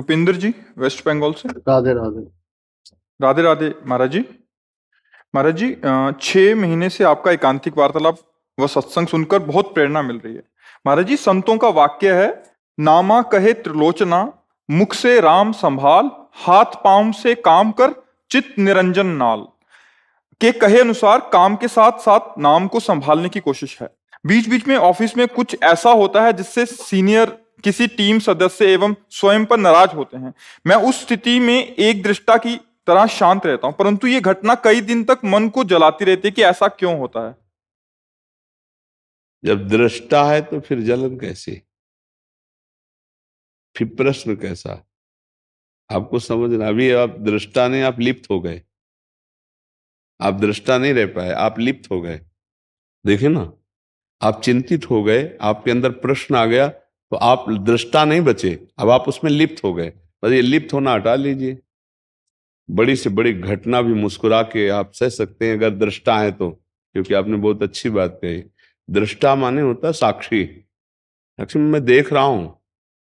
भूपेंद्र जी, waste Bengal से। राधे राधे। राधे राधे महाराज जी। महाराज जी, 6 महीने से आपका एकांतिक वार्तालाप व सत्संग सुनकर बहुत प्रेरणा मिल रही है। महाराज जी, संतों का वाक्य है, नामा कहे त्रिलोचना, मुख से राम संभाल, हाथ पांव से काम कर, चित्त निरंजन नाल। के कहे अनुसार काम के साथ साथ नाम को संभालने की कोशिश है। बीच बीच में ऑफिस में कुछ ऐसा होता है जिससे सीनियर किसी टीम सदस्य एवं स्वयं पर नाराज होते हैं। मैं उस स्थिति में एक दृष्टा की तरह शांत रहता हूं, परंतु ये घटना कई दिन तक मन को जलाती रहती है कि ऐसा क्यों होता है। जब दृष्टा है तो फिर जलन कैसी, फिर प्रश्न कैसा, आपको समझना। अभी आप दृष्टा नहीं, आप लिप्त हो गए। आप दृष्टा नहीं रह पाए, आप लिप्त हो गए। देखिए ना, आप चिंतित हो गए, आपके अंदर प्रश्न आ गया, तो आप दृष्टा नहीं बचे, अब आप उसमें लिप्त हो गए। बस ये लिप्त होना हटा लीजिए। बड़ी से बड़ी घटना भी मुस्कुरा के आप सह सकते हैं अगर दृष्टा है तो, क्योंकि आपने बहुत अच्छी बात कही। दृष्टा माने होता है साक्षी। साक्षी मैं देख रहा हूं,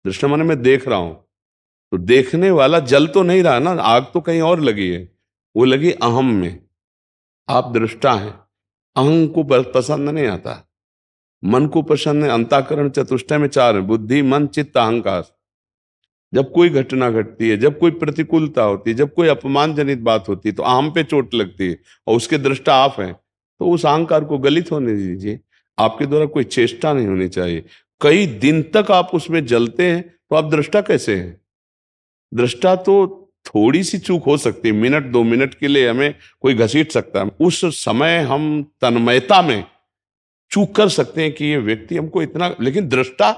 दृष्टा माने मैं देख रहा हूं। तो देखने वाला जल तो नहीं रहा ना, आग तो कहीं और लगी है, वो लगी अहम में। आप दृष्टा हैं। अहं को पसंद नहीं आता, मन को पसंद है। अंताकरण चतुष्टय में 4 है, बुद्धि मन चित्त अहंकार। जब कोई घटना घटती है, जब कोई प्रतिकूलता होती है, जब कोई अपमानजनित बात होती है, तो अहम पे चोट लगती है और उसके दृष्टा आप हैं, तो उस अहंकार को गलित होने दीजिए। आपके द्वारा कोई चेष्टा नहीं होनी चाहिए। कई दिन तक आप उसमें जलते हैं तो आप दृष्टा कैसे हैं? दृष्टा तो थोड़ी सी चूक हो सकती है, मिनट 2 मिनट के लिए हमें कोई घसीट सकता है। उस समय हम तन्मयता में चूक कर सकते हैं कि ये व्यक्ति हमको इतना, लेकिन दृष्टा,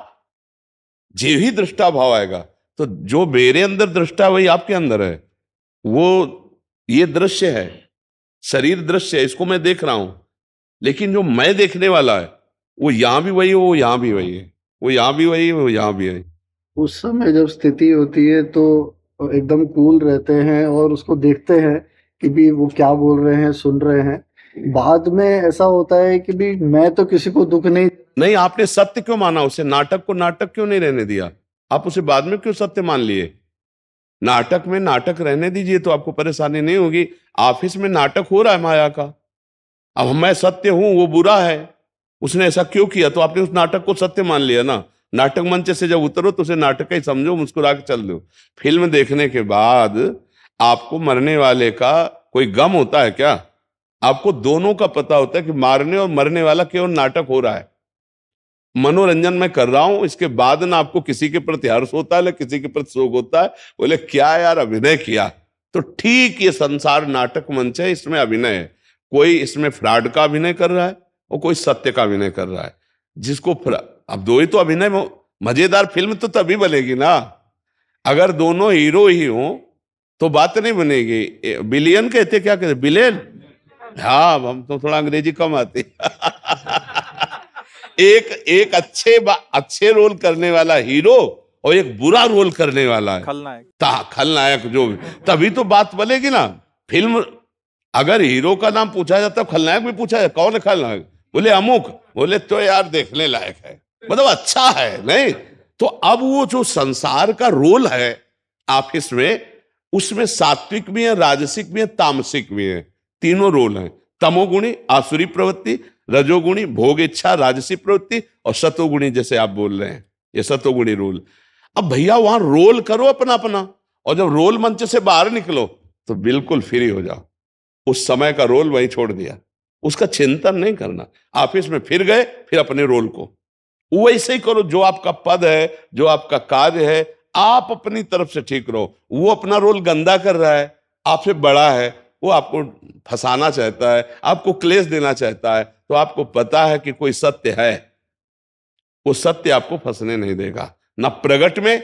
जे ही दृष्टा भाव आएगा तो जो मेरे अंदर दृष्टा वही आपके अंदर है। वो ये दृश्य है, शरीर दृश्य है, इसको मैं देख रहा हूं, लेकिन जो मैं देखने वाला है वो यहां भी वही है, वो यहां भी वही है, वो यहां भी वही है, वो यहां भी है। उस समय जब स्थिति होती है तो एकदम कूल रहते हैं और उसको देखते हैं कि भी वो क्या बोल रहे हैं, सुन रहे हैं। बाद में ऐसा होता है कि भी मैं तो किसी को दुख नहीं। आपने सत्य क्यों माना? उसे नाटक को नाटक क्यों नहीं रहने दिया? आप उसे बाद में क्यों सत्य मान लिए? नाटक में नाटक रहने दीजिए तो आपको परेशानी नहीं होगी। ऑफिस में नाटक हो रहा है माया का, अब मैं सत्य हूं वो बुरा है, उसने ऐसा क्यों किया, तो आपने उस नाटक को सत्य मान लिया ना। नाटक मंच से जब उतरो तो उसे नाटक ही समझो, मुस्कुरा के चल दो। फिल्म देखने के बाद आपको मरने वाले का कोई गम होता है क्या? आपको दोनों का पता होता है कि मारने और मरने वाला केवल नाटक हो रहा है, मनोरंजन मैं कर रहा हूं। इसके बाद ना आपको किसी के प्रति हर्ष होता है, ना किसी के प्रति शोक होता है। बोले क्या यार अभिनय किया, तो ठीक ये संसार नाटक मंच है, इसमें अभिनय है। कोई इसमें फ्रॉड का अभिनय कर रहा है और कोई सत्य का अभिनय कर रहा है। जिसको अब दो ही तो अभिनय, मजेदार फिल्म तो तभी बनेगी ना अगर दोनों हीरो ही हो, तो बात नहीं बनेगी। बिलियन कहते, क्या कहते, बिलियन। हाँ, हम तो थोड़ा अंग्रेजी कम आती एक अच्छे रोल करने वाला हीरो और एक बुरा रोल करने वाला है खलनायक जो भी, तभी तो बात बनेगी ना फिल्म। अगर हीरो का नाम पूछा जाता, खलनायक भी पूछा जाता, कौन है खलनायक, बोले अमुक, बोले तो यार देखने लायक है, मतलब अच्छा है। नहीं तो अब वो जो संसार का रोल है ऑफिस में, उसमें सात्विक भी है, राजसिक भी है, तामसिक भी है। तीनों रोल हैं। तमोगुणी आसुरी प्रवृत्ति, रजोगुणी भोग इच्छा राजसी प्रवृत्ति, और सतोगुणी जैसे आप बोल रहे हैं ये सतोगुणी रोल। अब भैया वहां रोल करो अपना अपना, और जब रोल मंच से बाहर निकलो तो बिल्कुल फ्री हो जाओ। उस समय का रोल वहीं छोड़ दिया, उसका चिंतन नहीं करना। ऑफिस में फिर गए, फिर अपने रोल को वैसे ही करो। जो आपका पद है, जो आपका कार्य है, आप अपनी तरफ से ठीक रहो। वो अपना रोल गंदा कर रहा है, आपसे बड़ा है, वो आपको फंसाना चाहता है, आपको क्लेश देना चाहता है, तो आपको पता है कि कोई सत्य है, वो सत्य आपको फंसने नहीं देगा। ना प्रगट में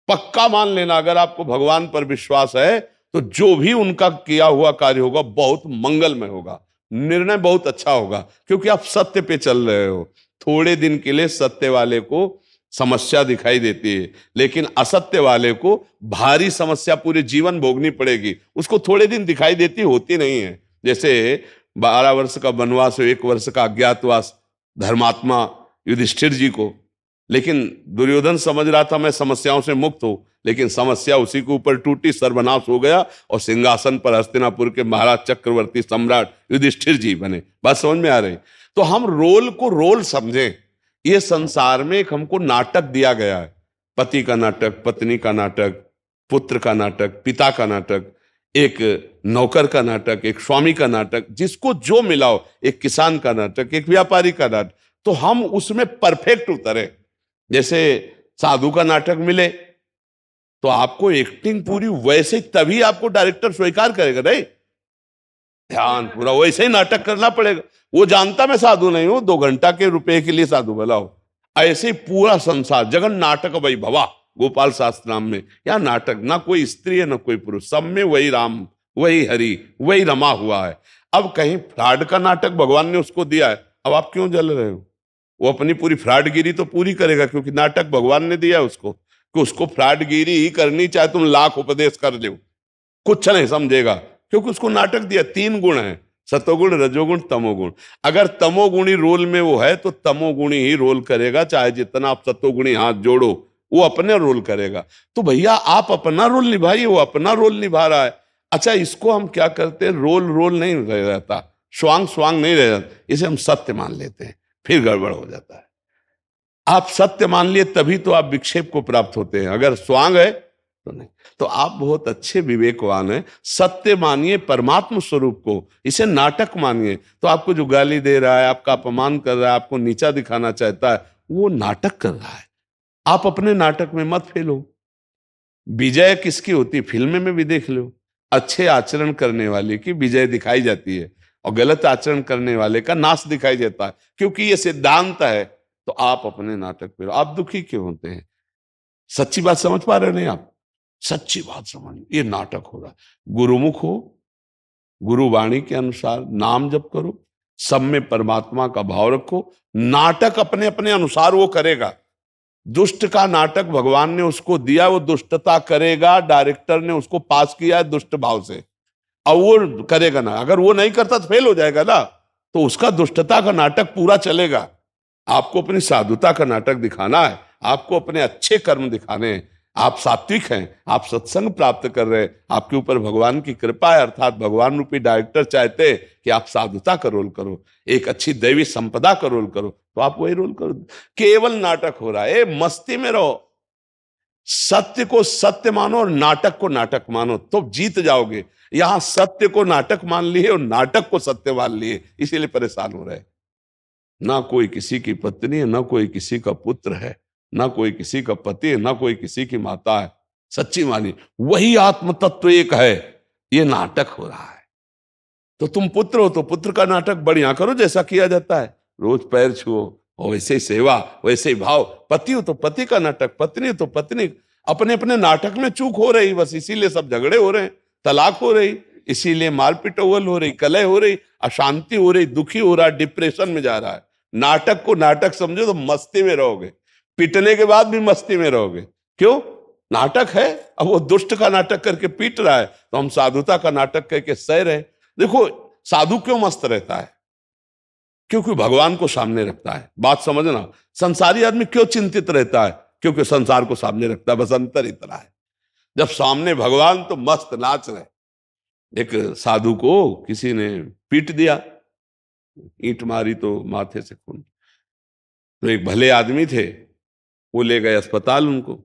पक्का मान लेना, अगर आपको भगवान पर विश्वास है तो जो भी उनका किया हुआ कार्य होगा बहुत मंगलमय होगा, निर्णय बहुत अच्छा होगा, क्योंकि आप सत्य पे चल रहे हो। थोड़े दिन के लिए सत्य वाले को समस्या दिखाई देती है, लेकिन असत्य वाले को भारी समस्या पूरे जीवन भोगनी पड़ेगी। उसको थोड़े दिन दिखाई देती, होती नहीं है। जैसे 12 वर्ष का वनवास, 1 वर्ष का अज्ञातवास धर्मात्मा युधिष्ठिर जी को, लेकिन दुर्योधन समझ रहा था मैं समस्याओं से मुक्त हूं, लेकिन समस्या उसी के ऊपर टूटी, सर्वनाश हो गया और सिंहासन पर हस्तिनापुर के महाराज चक्रवर्ती सम्राट युधिष्ठिर जी बने। बात समझ में आ रही? तो हम रोल को रोल समझें। ये संसार में एक हमको नाटक दिया गया है, पति का नाटक, पत्नी का नाटक, पुत्र का नाटक, पिता का नाटक, एक नौकर का नाटक, एक स्वामी का नाटक, जिसको जो मिला हो, एक किसान का नाटक, एक व्यापारी का नाटक, तो हम उसमें परफेक्ट उतरे। जैसे साधु का नाटक मिले तो आपको एक्टिंग पूरी वैसे, तभी आपको डायरेक्टर स्वीकार करेगा। नहीं, ध्यान पूरा वैसे ही नाटक करना पड़ेगा। वो जानता मैं साधु नहीं हूं, 2 घंटा के रुपए के लिए साधु भला हो। ऐसे ही पूरा संसार जगन नाटक भाई भवा, गोपाल शास्त्र नाम में या नाटक, ना कोई स्त्री है ना कोई पुरुष, सब में वही राम, वही हरि, वही रमा हुआ है। अब कहीं फ्रॉड का नाटक भगवान ने उसको दिया है, अब आप क्यों जल रहे हो? वो अपनी पूरी फ्रॉडगिरी तो पूरी करेगा, क्योंकि नाटक भगवान ने दिया है उसको, कि उसको फ्रॉडगिरी ही करनी, चाहे तुम लाख उपदेश कर लो, कुछ नहीं समझेगा, क्योंकि उसको नाटक दिया। 3 गुण है, सतोगुण, रजोगुण, तमोगुण। अगर तमोगुणी रोल में वो है तो तमोगुणी ही रोल करेगा, चाहे जितना आप सतोगुणी हाथ जोड़ो, वो अपने रोल करेगा। तो भैया आप अपना रोल निभाइए, वो अपना रोल निभा रहा है। अच्छा, इसको हम क्या करते हैं, रोल रोल नहीं रह जाता, स्वांग स्वांग नहीं रह जाता, इसे हम सत्य मान लेते हैं, फिर गड़बड़ हो जाता है। आप सत्य मान लिए तभी तो आप विक्षेप को प्राप्त होते हैं, अगर स्वांग है तो नहीं। तो आप बहुत अच्छे विवेकवान हैं, सत्य मानिए परमात्मा स्वरूप को, इसे नाटक मानिए। तो आपको जो गाली दे रहा है, आपका अपमान कर रहा है, आपको नीचा दिखाना चाहता है, वो नाटक कर रहा है। आप अपने नाटक में मत फेलो। विजय किसकी होती, फिल्म में भी देख लो, अच्छे आचरण करने वाले की विजय दिखाई जाती है और गलत आचरण करने वाले का नाश दिखाई देता है, क्योंकि ये सिद्धांत है। तो आप अपने नाटक पे, आप दुखी क्यों होते हैं? सच्ची बात समझ पा रहे नहीं आप? सच्ची बात समझ, ये नाटक हो रहा है। गुरुमुख हो, गुरुवाणी के अनुसार नाम जप करो, सब में परमात्मा का भाव रखो, नाटक अपने अपने अनुसार वो करेगा। दुष्ट का नाटक भगवान ने उसको दिया, वो दुष्टता करेगा, डायरेक्टर ने उसको पास किया है दुष्ट भाव से, अब वो करेगा ना। अगर वो नहीं करता तो फेल हो जाएगा ना, तो उसका दुष्टता का नाटक पूरा चलेगा। आपको अपनी साधुता का नाटक दिखाना है, आपको अपने अच्छे कर्म दिखाने हैं। आप सात्विक हैं, आप सत्संग प्राप्त कर रहे हैं, आपके ऊपर भगवान की कृपा है, अर्थात भगवान रूपी डायरेक्टर चाहते हैं कि आप साधुता का रोल करो, एक अच्छी दैवी संपदा का रोल करो, तो आप वही रोल करो। केवल नाटक हो रहा है, मस्ती में रहो, सत्य को सत्य मानो और नाटक को नाटक मानो, तो जीत जाओगे। यहां सत्य को नाटक मान लिए और नाटक को सत्य मान लिए, इसीलिए परेशान हो रहे। ना कोई किसी की पत्नी है, ना कोई किसी का पुत्र है, ना कोई किसी का पति है, ना कोई किसी की माता है। सच्ची मानिए, वही आत्म तत्व एक है, ये नाटक हो रहा है। तो तुम पुत्र हो तो पुत्र का नाटक बढ़िया करो, जैसा किया जाता है, रोज पैर छुओ और वैसे ही सेवा, वैसे ही भाव। पति हो तो पति का नाटक, पत्नी हो तो पत्नी। अपने अपने नाटक में चूक हो रही, बस इसीलिए सब झगड़े हो रहे हैं, तलाक हो रही, इसीलिए मार पिटोल हो रही, कलह हो रही, अशांति हो रही, दुखी हो रहा है, डिप्रेशन में जा रहा है। नाटक को नाटक समझो तो मस्ती में रहोगे, पीटने के बाद भी मस्ती में रहोगे। क्यों? नाटक है। अब वो दुष्ट का नाटक करके पीट रहा है, तो हम साधुता का नाटक करके सह रहे। देखो, साधु क्यों मस्त रहता है? क्योंकि भगवान को सामने रखता है। बात समझना, संसारी आदमी क्यों चिंतित रहता है? क्योंकि संसार को सामने रखता है, बस अंतर इतना है। जब सामने भगवान तो मस्त नाच रहे। एक साधु को किसी ने पीट दिया, ईंट मारी तो माथे से खून। तो एक भले आदमी थे, वो ले गए अस्पताल। उनको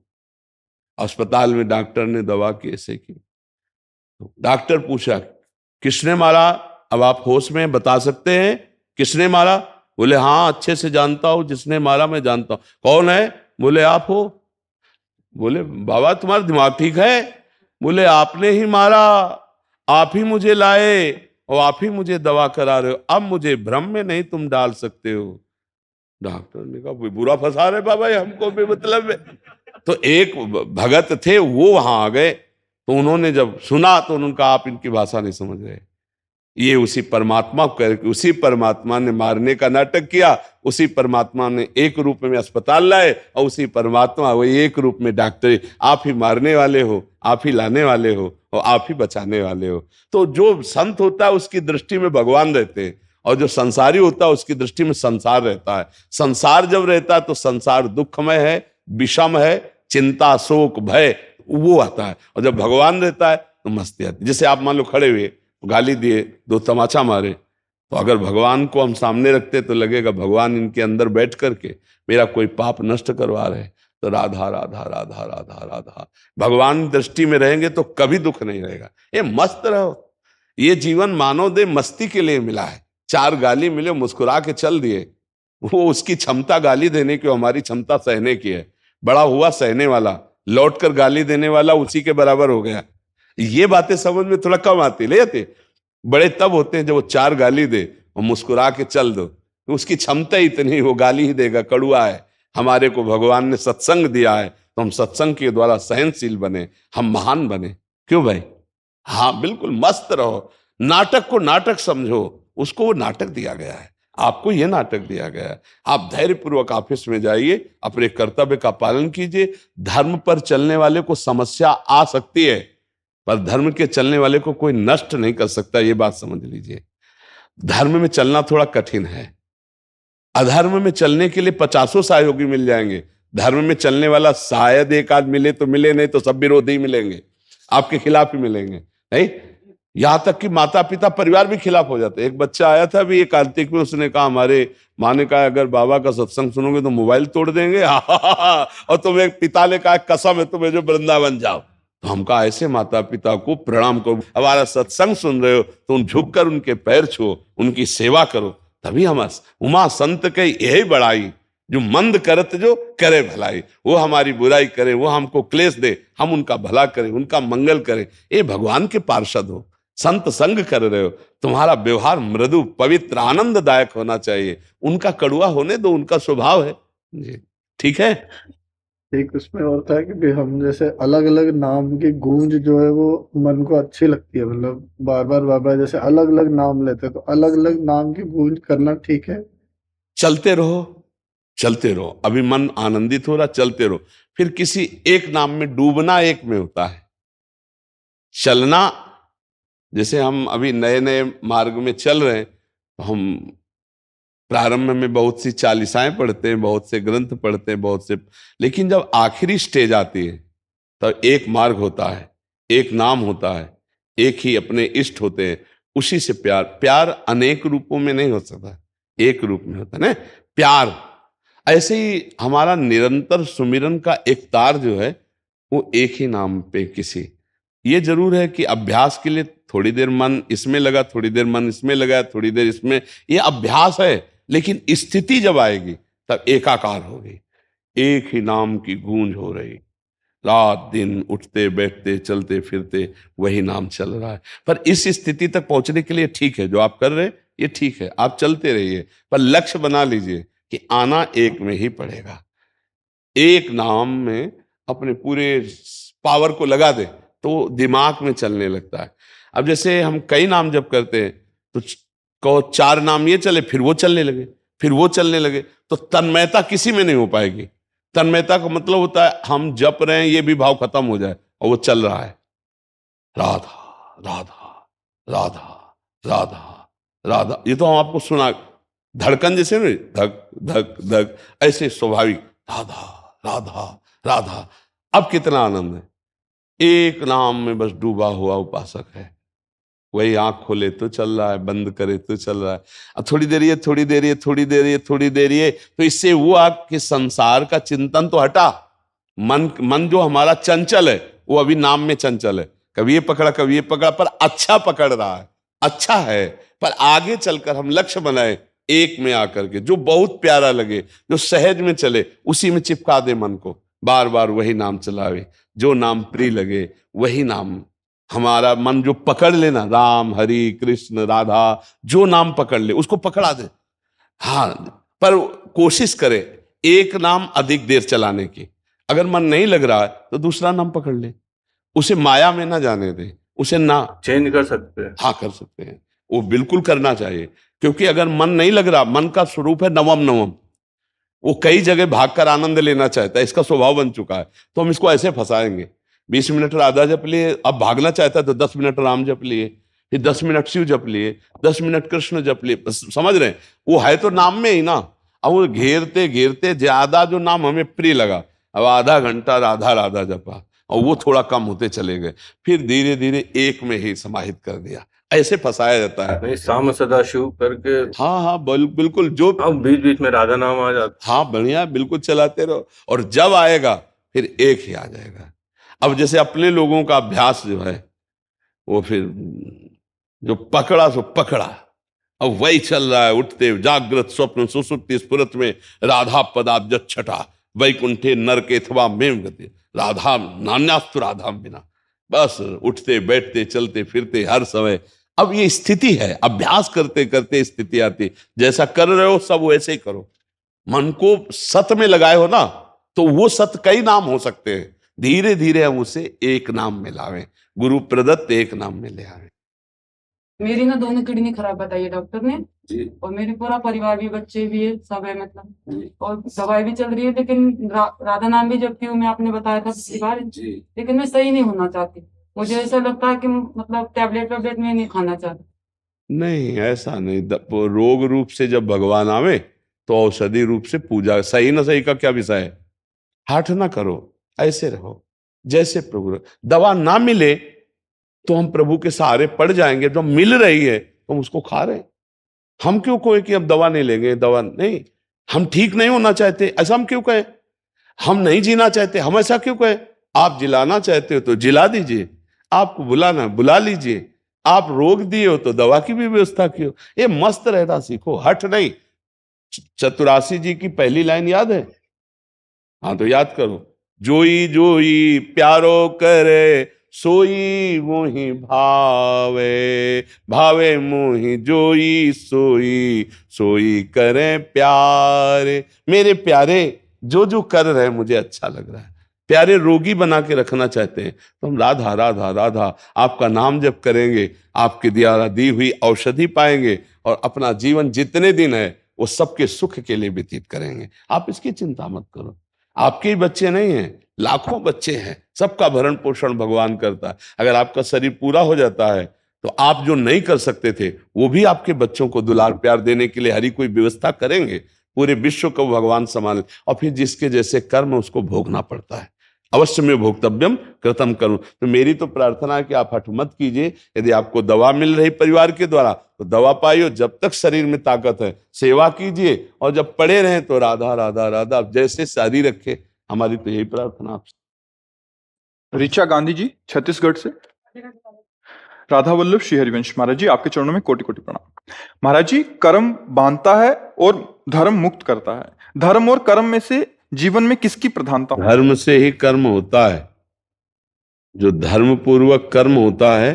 अस्पताल में डॉक्टर ने दवा की, ऐसे की। तो डॉक्टर पूछा, किसने मारा? अब आप होश में बता सकते हैं किसने मारा? बोले हाँ, अच्छे से जानता हूं, जिसने मारा मैं जानता हूं। कौन है? बोले आप हो। बोले बाबा तुम्हारा दिमाग ठीक है? बोले आपने ही मारा, आप ही मुझे लाए और आप ही मुझे दवा करा रहे हो, अब मुझे भ्रम में नहीं तुम डाल सकते हो। डॉक्टर ने कहा बुरा फंसा रहे बाबा, ये हमको भी मतलब है। तो एक भगत थे, वो वहां आ गए। तो उन्होंने जब सुना तो उन्होंने कहा आप इनकी भाषा नहीं समझ रहे, ये उसी परमात्मा करके, उसी परमात्मा ने मारने का नाटक किया, उसी परमात्मा ने एक रूप में अस्पताल लाए और उसी परमात्मा वही एक रूप में डॉक्टर। आप ही मारने वाले हो, आप ही लाने वाले हो और आप ही बचाने वाले हो। तो जो संत होता है उसकी दृष्टि में भगवान रहते हैं, और जो संसारी होता है उसकी दृष्टि में संसार रहता है। संसार जब रहता है तो संसार दुखमय है, विषम है, चिंता, शोक, भय वो आता है। और जब भगवान रहता है तो मस्ती आती है। जैसे आप मान लो खड़े हुए, गाली दिए, दो तमाचा मारे, तो अगर भगवान को हम सामने रखते तो लगेगा भगवान इनके अंदर बैठ करके मेरा कोई पाप नष्ट करवा रहे हैं। तो राधा राधा राधा राधा राधा भगवान दृष्टि में रहेंगे तो कभी दुख नहीं रहेगा। ये मस्त रहो। ये जीवन मानव दे मस्ती के लिए मिला है। चार गाली मिले, मुस्कुरा के चल दिए। वो उसकी क्षमता गाली देने की, हमारी क्षमता सहने की है। बड़ा हुआ सहने वाला, लौट कर गाली देने वाला उसी के बराबर हो गया। ये बातें समझ में थोड़ा कम आती, ले आते। बड़े तब होते हैं जब वो चार गाली दे और मुस्कुरा के चल दो, तो उसकी क्षमता इतनी, वो गाली ही देगा, कड़ुआ है। हमारे को भगवान ने सत्संग दिया है तो हम सत्संग के द्वारा सहनशील बने, हम महान बने। क्यों भाई? हाँ बिल्कुल, मस्त रहो। नाटक को नाटक समझो, उसको वो नाटक दिया गया है, आपको ये नाटक दिया गया है। आप धैर्यपूर्वक ऑफिस में जाइए, अपने कर्तव्य का पालन कीजिए। धर्म पर चलने वाले को समस्या आ सकती है, पर धर्म के चलने वाले को कोई नष्ट नहीं कर सकता, ये बात समझ लीजिए। धर्म में चलना थोड़ा कठिन है। अधर्म में चलने के लिए 50 सहयोगी मिल जाएंगे। धर्म में चलने वाला शायद एक आध मिले तो मिले, नहीं तो सब विरोधी मिलेंगे, आपके खिलाफ ही मिलेंगे। नहीं, यहां तक कि माता पिता परिवार भी खिलाफ हो जाते। एक बच्चा आया था अभी एक कार्तिक में, उसने कहा हमारे माँ ने कहा अगर बाबा का सत्संग सुनोगे तो मोबाइल तोड़ देंगे। और तुम्हें पिता ने कहा कसम है तुम्हें जो वृंदावन जाओ। तो हम कहा ऐसे माता पिता को प्रणाम करो, हमारा सत्संग सुन रहे हो तो झुक कर उनके पैर छुओ, उनकी सेवा करो, तभी हम उमा संत के यही बड़ाई, जो मंद करत जो करे भलाई। वो हमारी बुराई करे, वो हमको क्लेश दे, हम उनका भला करें, उनका मंगल करें। ये भगवान के पार्षद हो, संत संग कर रहे हो, तुम्हारा व्यवहार मृदु पवित्र आनंददायक होना चाहिए। उनका कड़ुआ होने दो, उनका स्वभाव है जी। ठीक है। एक उसमें होता है कि भी हम जैसे अलग अलग नाम की गूंज जो है वो मन को अच्छी लगती है, मतलब बार बार जैसे अलग अलग नाम लेते हैं तो अलग अलग नाम की गूंज करना ठीक है। चलते रहो, चलते रहो। अभी मन आनंदित हो रहा, चलते रहो। फिर किसी एक नाम में डूबना एक में होता है, चलना। जैसे हम अभी नए नए मार्ग में चल रहे हैं तो हम प्रारंभ में बहुत सी चालीसाएं पढ़ते हैं, बहुत से ग्रंथ पढ़ते हैं, बहुत से, लेकिन जब आखिरी स्टेज आती है तब एक मार्ग होता है, एक नाम होता है, एक ही अपने इष्ट होते हैं, उसी से प्यार। प्यार अनेक रूपों में नहीं हो सकता, एक रूप में होता है ना प्यार। ऐसे ही हमारा निरंतर सुमिरन का एक तार जो है वो एक ही नाम पे किसी। ये जरूर है कि अभ्यास के लिए थोड़ी देर मन इसमें लगा, थोड़ी देर मन इसमें लगा, थोड़ी देर इसमें, ये अभ्यास है। लेकिन स्थिति जब आएगी तब एकाकार होगी, एक ही नाम की गूंज हो रही, रात दिन उठते बैठते चलते फिरते वही नाम चल रहा है। पर इस स्थिति तक पहुंचने के लिए ठीक है, जो आप कर रहे हैं ये ठीक है, आप चलते रहिए, पर लक्ष्य बना लीजिए कि आना एक में ही पड़ेगा। एक नाम में अपने पूरे पावर को लगा दे तो दिमाग में चलने लगता है। अब जैसे हम कई नाम जब करते हैं तो कहो चार नाम ये चले, फिर वो चलने लगे, फिर वो चलने लगे, तो तन्मयता किसी में नहीं हो पाएगी। तन्मयता का मतलब होता है हम जप रहे हैं ये भी भाव खत्म हो जाए और वो चल रहा है, राधा राधा राधा राधा राधा। ये तो हम आपको सुना, धड़कन जैसे नहीं, धक धक धक, ऐसे स्वाभाविक राधा राधा राधा। अब कितना आनंद है, एक नाम में बस डूबा हुआ उपासक है। वही आंख खोले तो चल रहा है, बंद करे तो चल रहा है। अब थोड़ी देर ये, थोड़ी देर ये, थोड़ी देर ये, थोड़ी देर ये, तो इससे वो आपके संसार का चिंतन तो हटा। मन जो हमारा चंचल है वो अभी नाम में चंचल है, कभी ये पकड़ा कभी ये पकड़ा, पर अच्छा पकड़ रहा है, अच्छा है। पर आगे चलकर हम लक्ष्य बनाए एक में आकर के, जो बहुत प्यारा लगे, जो सहज में चले, उसी में चिपका दे मन को, बार बार वही नाम चलावे। जो नाम प्रिय लगे वही नाम, हमारा मन जो पकड़ लेना, राम हरि कृष्ण राधा, जो नाम पकड़ ले उसको पकड़ा दे। हाँ, पर कोशिश करे एक नाम अधिक देर चलाने की। अगर मन नहीं लग रहा है तो दूसरा नाम पकड़ ले, उसे माया में ना जाने दे, उसे ना चेंज कर सकते हैं। हाँ कर सकते हैं, वो बिल्कुल करना चाहिए। क्योंकि अगर मन नहीं लग रहा, मन का स्वरूप है नवम नवम, वो कई जगह भागकर आनंद लेना चाहता है, इसका स्वभाव बन चुका है। तो हम इसको ऐसे फंसाएंगे, 20 मिनट राधा जप लिए, अब भागना चाहता है तो 10 मिनट राम जप लिए, फिर 10 मिनट शिव जप लिए, 10 मिनट कृष्ण जप लिए, समझ रहे हैं? वो है तो नाम में ही ना। अब वो घेरते घेरते ज्यादा जो नाम हमें प्रिय लगा, अब आधा घंटा राधा राधा जपा और वो थोड़ा कम होते चले गए, फिर धीरे धीरे एक में ही समाहित कर दिया। ऐसे फंसाया जाता है। नहीं, साम सदा शिव करके। हाँ हाँ, बिल्कुल। जो अब बीच बीच में राधा नाम आ जाता। हाँ, बढ़िया, बिल्कुल चलाते रहो, और जब आएगा फिर एक ही आ जाएगा। अब जैसे अपने लोगों का अभ्यास जो है, वो फिर जो पकड़ा सो पकड़ा, अब वही चल रहा है। उठते जागृत स्वप्न सुसुप्ति स्फुरत में राधा पदाब्ज छटा, वैकुंठे नरके अथवा मेव गति, राधा नान्यास्तु राधा बिना। बस उठते बैठते चलते फिरते हर समय। अब ये स्थिति है, अभ्यास करते करते स्थिति आती। जैसा कर रहे हो सब वैसे ही करो। मन को सत में लगाए हो ना, तो वो सत कई नाम हो सकते हैं। धीरे धीरे हम उसे एक नाम में लावें, गुरु प्रदत्त एक नाम में ले आवे। मेरी ना दोनों किडनी खराब बताई है डॉक्टर ने, जी और मेरे पूरा परिवार भी, बच्चे भी है, सब है मतलब, जी और दवाई भी चल रही है। लेकिन राधा नाम भी जपती हूँ मैं, आपने बताया था पिछली बार, जी। लेकिन मैं सही नहीं होना चाहती। मुझे ऐसा लगता है कि मतलब टैबलेट में नहीं खाना चाहती। नहीं, ऐसा नहीं। रोग रूप से जब भगवान आवे तो औषधि रूप से पूजा। सही ना सही का क्या विषय है? हठ ना करो, ऐसे रहो जैसे प्रभु। दवा ना मिले तो हम प्रभु के सहारे पड़ जाएंगे, जो मिल रही है तो हम उसको खा रहे हैं। हम क्यों कोई कि अब दवा नहीं लेंगे, दवा नहीं। हम ठीक नहीं होना चाहते, ऐसा हम क्यों कहें? हम नहीं जीना चाहते, हम ऐसा क्यों कहें? आप जिलाना चाहते हो तो जिला दीजिए, आपको बुलाना बुला लीजिए। आप रोग दिए हो तो दवा की भी व्यवस्था की हो। ये मस्त रहना सीखो, हठ नहीं। चतुरासी जी की पहली लाइन याद है? हाँ तो याद करो। जोई जोई प्यारो करे, सोई मोहि भावे, भावे मोहि जोई सोई, सोई करे प्यारे। मेरे प्यारे, जो जो कर रहे हैं मुझे अच्छा लग रहा है। प्यारे रोगी बना के रखना चाहते हैं तो हम राधा राधा राधा आपका नाम जप करेंगे, आपके द्वारा दी हुई औषधि पाएंगे, और अपना जीवन जितने दिन है वो सबके सुख के लिए व्यतीत करेंगे। आप इसकी चिंता मत करो। आपके ही बच्चे नहीं हैं, लाखों बच्चे हैं, सबका भरण पोषण भगवान करता है। अगर आपका शरीर पूरा हो जाता है तो आप जो नहीं कर सकते थे वो भी आपके बच्चों को दुलार प्यार देने के लिए हरि कोई व्यवस्था करेंगे। पूरे विश्व को भगवान संभाले, और फिर जिसके जैसे कर्म उसको भोगना पड़ता है। अवश्य में भोक्तव्यम कृतम करूं। तो मेरी तो प्रार्थना है कि आप हठ मत कीजिए। यदि आपको दवा मिल रही परिवार के द्वारा तो दवा पाइयो, जब तक शरीर में ताकत है सेवा कीजिए, और जब पड़े रहें तो राधा राधा राधा आप जैसे शादी रखे। हमारी तो यही प्रार्थना आपसे। ऋचा गांधी जी छत्तीसगढ़ से। राधा वल्लभ श्री हरिवंश महाराज जी, आपके चरणों में कोटि कोटि प्रणाम। महाराज जी, कर्म बांधता है और धर्म मुक्त करता है। धर्म और कर्म में से जीवन में किसकी प्रधानता? धर्म से ही कर्म होता है। जो धर्म पूर्वक कर्म होता है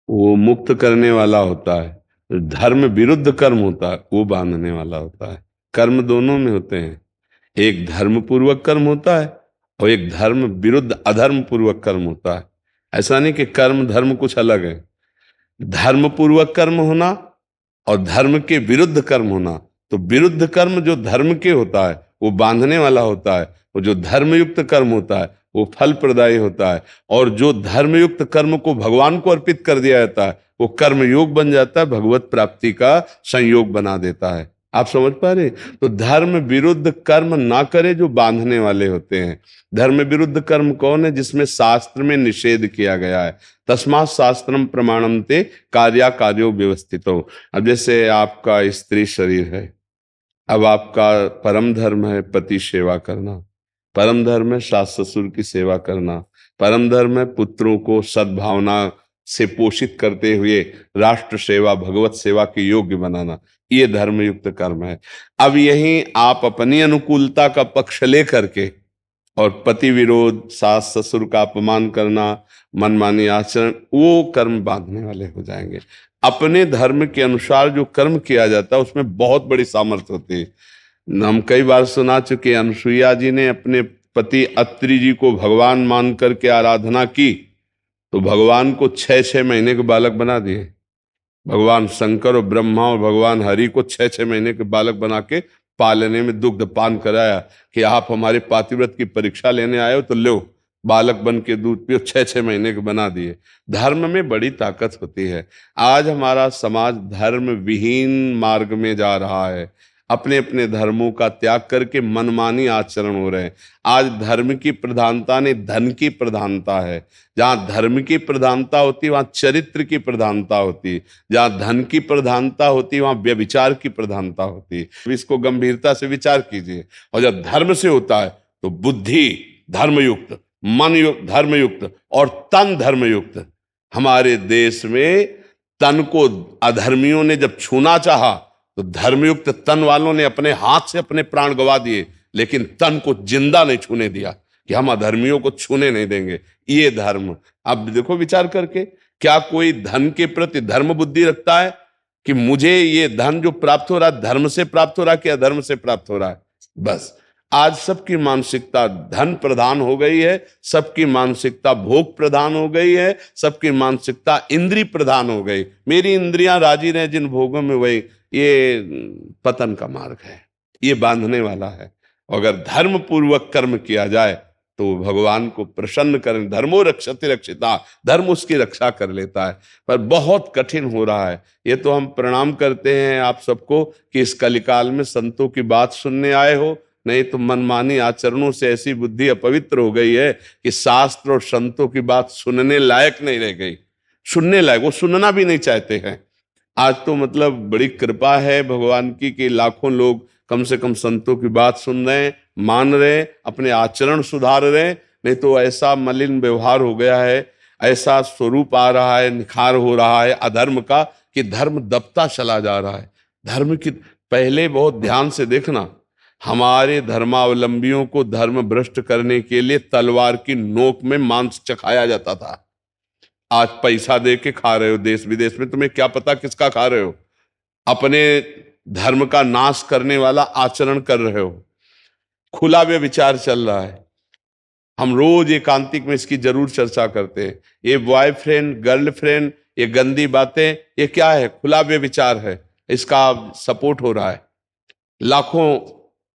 वो मुक्त करने वाला होता है। जो धर्म विरुद्ध कर्म होता है वो बांधने वाला होता है। कर्म दोनों में होते हैं। एक धर्म पूर्वक कर्म होता है और एक धर्म विरुद्ध अधर्म पूर्वक कर्म होता है। ऐसा नहीं कि कर्म धर्म कुछ अलग है। धर्म पूर्वक कर्म होना और धर्म के विरुद्ध कर्म होना। तो विरुद्ध कर्म जो धर्म के होता है वो बांधने वाला होता है, और जो धर्मयुक्त कर्म होता है वो फल प्रदायी होता है। और जो धर्मयुक्त कर्म को भगवान को अर्पित कर दिया जाता है वो कर्म योग बन जाता है, भगवत प्राप्ति का संयोग बना देता है। आप समझ पा रहे? तो धर्म विरुद्ध कर्म ना करे जो बांधने वाले होते हैं। धर्म विरुद्ध कर्म कौन है? जिसमें शास्त्र में निषेध किया गया है। तस्मात् शास्त्रम प्रमाणम ते कार्या कार्यो व्यवस्थितो। अब जैसे आपका स्त्री शरीर है, अब आपका परम धर्म है पति सेवा करना, परम धर्म है सास ससुर की सेवा करना, परम धर्म है पुत्रों को सद्भावना से पोषित करते हुए राष्ट्र सेवा भगवत सेवा के योग्य बनाना। ये धर्मयुक्त कर्म है। अब यही आप अपनी अनुकूलता का पक्ष लेकर के और पति विरोध, सास ससुर का अपमान करना, मनमानी आचरण, वो कर्म बांधने वाले हो जाएंगे। अपने धर्म के अनुसार जो कर्म किया जाता है उसमें बहुत बड़ी सामर्थ्य होती है। हम कई बार सुना चुके, अनुसुईया जी ने अपने पति अत्रि जी को भगवान मान करके आराधना की तो भगवान को 6-6 महीने के बालक बना दिए। भगवान शंकर और ब्रह्मा और भगवान हरि को 6-6 महीने के बालक बना के पालने में दुग्ध पान कराया कि आप हमारे पातिव्रत की परीक्षा लेने आए हो तो लो बालक बन के दूध पियो, 6-6 महीने के बना दिए। धर्म में बड़ी ताकत होती है। आज हमारा समाज धर्म विहीन मार्ग में जा रहा है, अपने अपने धर्मों का त्याग करके मनमानी आचरण हो रहे हैं। आज धर्म की प्रधानता ने धन की प्रधानता है। जहाँ धर्म की प्रधानता होती है वहाँ चरित्र की प्रधानता होती है, जहाँ धन की प्रधानता होती है वहाँ व्यभिचार की प्रधानता होती है। इसको गंभीरता से विचार कीजिए। और जब धर्म से होता है तो बुद्धि धर्मयुक्त, मन युक्त धर्मयुक्त और तन धर्मयुक्त। हमारे देश में तन को अधर्मियों ने जब छूना चाहा तो धर्मयुक्त तन वालों ने अपने हाथ से अपने प्राण गवा दिए, लेकिन तन को जिंदा नहीं छूने दिया कि हम अधर्मियों को छूने नहीं देंगे। ये धर्म। अब देखो विचार करके, क्या कोई धन के प्रति धर्म बुद्धि रखता है कि मुझे ये धन जो प्राप्त हो रहा है धर्म से प्राप्त हो रहा है कि अधर्म से प्राप्त हो रहा है? बस आज सबकी मानसिकता धन प्रधान हो गई है, सबकी मानसिकता भोग प्रधान हो गई है, सबकी मानसिकता इंद्रिय प्रधान हो गई। मेरी इंद्रियां राजी रहे जिन भोगों में, वही ये पतन का मार्ग है, ये बांधने वाला है। अगर धर्म पूर्वक कर्म किया जाए तो भगवान को प्रसन्न करें। धर्मो रक्षति रक्षिता, धर्म उसकी रक्षा कर लेता है। पर बहुत कठिन हो रहा है। ये तो हम प्रणाम करते हैं आप सबको कि इस कलिकाल में संतों की बात सुनने आए हो, नहीं तो मनमानी आचरणों से ऐसी बुद्धि अपवित्र हो गई है कि शास्त्र और संतों की बात सुनने लायक नहीं रह गई। सुनने लायक वो सुनना भी नहीं चाहते हैं। आज तो मतलब बड़ी कृपा है भगवान की कि लाखों लोग कम से कम संतों की बात सुन रहे हैं, मान रहे हैं, अपने आचरण सुधार रहे हैं। नहीं तो ऐसा मलिन व्यवहार हो गया है, ऐसा स्वरूप आ रहा है, निखार हो रहा है अधर्म का कि धर्म दबता चला जा रहा है। धर्म की पहले बहुत ध्यान से देखना, हमारे धर्मावलंबियों को धर्म भ्रष्ट करने के लिए तलवार की नोक में मांस चखाया जाता था। आज पैसा दे के खा रहे हो देश विदेश में, तुम्हें क्या पता किसका खा रहे हो। अपने धर्म का नाश करने वाला आचरण कर रहे हो। खुला व्यभिचार चल रहा है। हम रोज एकांतिक में इसकी जरूर चर्चा करते हैं। ये बॉयफ्रेंड गर्लफ्रेंड, ये गंदी बातें, ये क्या है? खुला व्यभिचार है। इसका सपोर्ट हो रहा है। लाखों